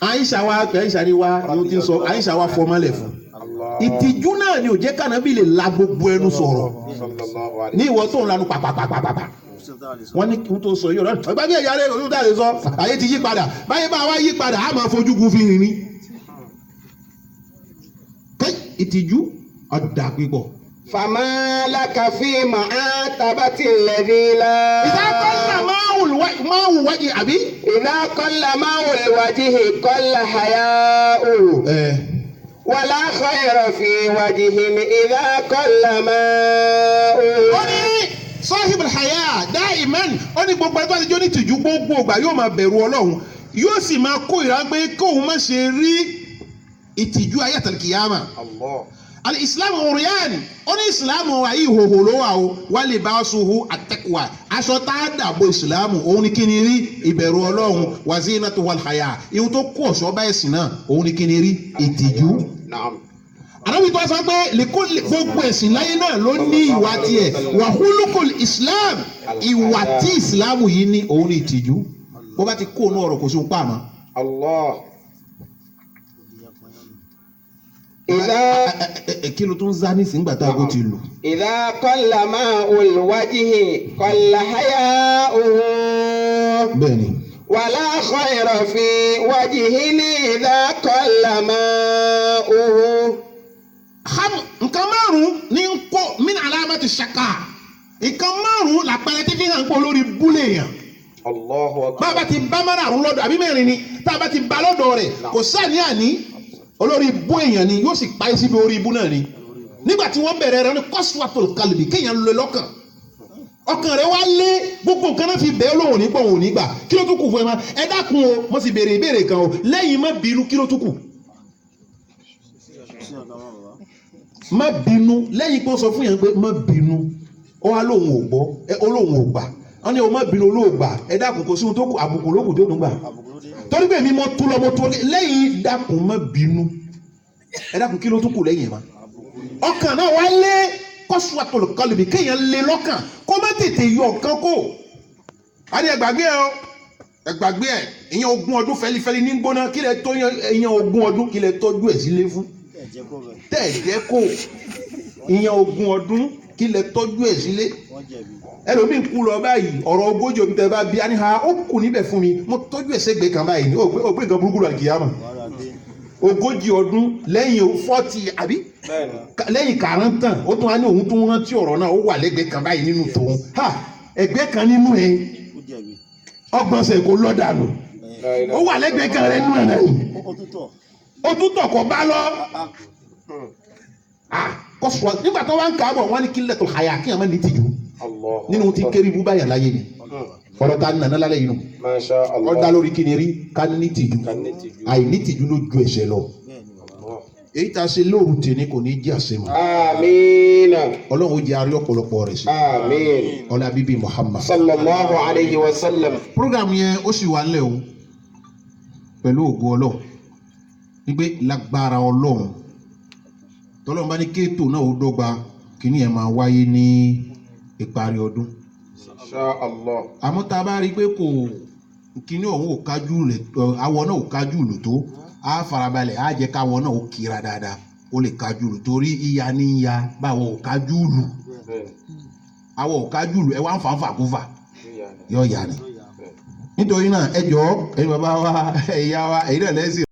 Àìṣà wa pé Àìṣà ni wa ni ó ti ń sọ Àìṣà wa fọmọlẹ̀ fún Allah. ìtìjú náà ni ò jẹ́ kànábì lè la gbogbo ẹnu sọ̀rọ̀ sallallahu alayhi. ní ìwọ tó ń lanu pàpàpàpàpà wọ́n ní kí n tó sọ yìí ọ̀rọ̀ ọgbà bí ẹ̀yà rẹ̀ ló dáre sọ àyè ti yí padà báyé bá wa yí padà á máa fojú gun fi rìn ní. ìtìjú ọ̀dà pípọ̀. fama laka fi ma'atabati alladhi la. ìdá kọ́lá máa wù wájú àbí. idha qalla ma'ul wajhi qalla haya'u. wala khayra fi wajhin idha qalla ma'u. ó ní sahibul haya daiman ó ní gbogbo ẹgbẹ́ àtijọ́ ní tìjú gbogbo ìgbà yóò máa bẹ̀rù Ọlọ́run yóò sì máa kó ìrágbé kóun má ṣe rí ìtìjú ayé àtàlùkìyàmà. Allah. Al-Islam òrìyàn ó ní ìsìlámù wa yìí hòhò ló wà o wà lè bá ṣuhu àtẹ́kùwà aṣọ tá a dàbò ìsìlámù òun ni kí ni rí ìbẹ̀rù Ọlọ́run wa zinatu wal haya ihun tó kó ọ̀ṣọ́ bá ẹ̀sìn náà òun ni kí ni rí ìtìjú. Naam. àdàbí tó a sọ pé gbogbo ẹ̀sìn láyé náà ló ní ìwà tiẹ̀ wa hulukul Islam ìwà tí ìsìlámù yìí ní òun ni ìtìjú bó bá ti kó òun ọ̀rọ̀ kò sí òun pàmò. Allah. kí ló tún zá ní sìngbà tá a kó ti lò. idha qalla ma'ul wajhi qalla haya'uhu. bẹ́ẹ̀ni. wala khayra fi wajhin idha qalla ma'uhu. nǹkan márùn-ún ní ń kó min alamati shaka nǹkan márùn-ún làpẹrẹ tí fi hàn pé olórí búlẹ̀ yàn. Allahu akbar. bá a bá ti bá márùn-ún lọ́dọ̀ àbí mẹ́rin ni tá a bá ti bá lọ́dọ̀ rẹ̀ kò sáà àní olórí ibú èèyàn ni yóò sì parí síbi orí ibú náà ni nígbà tí wọ́n bẹ̀rẹ̀ rẹ̀ ní qaswatul qalbi kéèyàn lè lọ́kàn ọkàn rẹ̀ wá lé gbogbo nǹkan náà fi bẹ́ẹ̀ lóhùn nígbà òun nígbà kí ló tún kù fún ẹ ma ẹ dákun o mo sì béèrè ìbéèrè kan o lẹ́yìn má bínú kí ló tún kù má bínú lẹ́yìn pé ó sọ fún yẹn pé má bínú ó wá lóhùn ò gbọ́ ó lóhùn ò gbà wọ́n ní o má bínú olóògbà ẹ dákun kò sí ohun tó kù àbùkù lókù tó tún gbà torí pé mi mo tú lọ mo tú lẹ́yìn dákun má bínú ẹ dákun kí ló tún kù lẹ́yìn ma ọkàn náà wá lé qaswatul qalbi kéèyàn lé lọ́kàn kó má tètè yọ nǹkan kó. a ní ẹgbàgbé ẹ o ẹgbàgbé ẹ ìyẹn 20 ọdún fẹlifẹli ní gbóná kí lẹ tó ìyẹn 20 ọdún kí lẹ tọ́jú ẹ sílé fún tẹ̀jẹ́ kó ìyẹn 20 ọdún kí lẹ tọ́jú ẹ sílé. ẹlòmíì kú lọ báyìí ọ̀rọ̀ 40 ọdún tẹ bá bí a ní ha ó kù níbẹ̀ fún mi mo tọ́jú ẹ sẹ́gbẹ̀ẹ́ kan báyìí ní ògbé nǹkan burúkú lọ kìyàmà 40 ọdún lẹ́yìn 40 àbí lẹ́yìn 40 ó tún wá ní òun tó ń rántí ọ̀rọ̀ náà ó wà lẹ́gbẹ̀ẹ́ kan báyìí nínú tòun ha ẹgbẹ́ kan nínú ẹ ọgbọ̀nsẹ̀ kò lọ́dànù ó wà lẹ́gbẹ̀ẹ́ kan rẹ nínú ẹ̀ náà ó tún tọ̀ kọ́ bá lọ kọ́sùwà nígbà tó wá ń kà á bọ̀ wọ́n ní kílẹ̀ tó àyà kí àmọ́ ní tìjú nínú tí kéré ibú báyà láyé ni ọ̀rọ̀ ta nà lálẹ́ yìí nù ọ̀dà lórí kí ni rí ká ní tìjú àìní tìjú ló ju ẹ̀ṣẹ̀ lọ èyí tá a ṣe lóòrù tèmi kò ní jẹ́ àṣemọ. amiina. ọlọ́run ó jẹ́ àrí ọ̀pọ̀lọpọ̀ rẹ̀ sí. amiin. ọlá bíbí Muhammad. sallallahu alayhi wa sallam. program yẹn ó sì wà nílẹ̀ o pẹ̀lú ògo ọlọ́run wípé lágbára ọlọ́run tọ́lọ́run bá ní kéètò náà ó dọ́gba kíní ẹ̀ máa wáyé ní ìparí ọdún. insha Allah. àmọ́ tá a bá rí i pé kò kíní ọ̀hún ò kájú lè awọ náà ò kájú lò tó a farabalẹ̀ a jẹ́ káwọ náà ó kira dáadáa ó lè kájú lò torí ìyá ní ìyá báwo ò kájú lù awọ ò kájú lù ẹ wá ń fa kúfà yọ ìyá ni nítorí náà ẹ jọ̀ọ́ ẹ̀yin bàbá wa ẹ̀yà wa ẹ̀yin náà lẹ́sìn.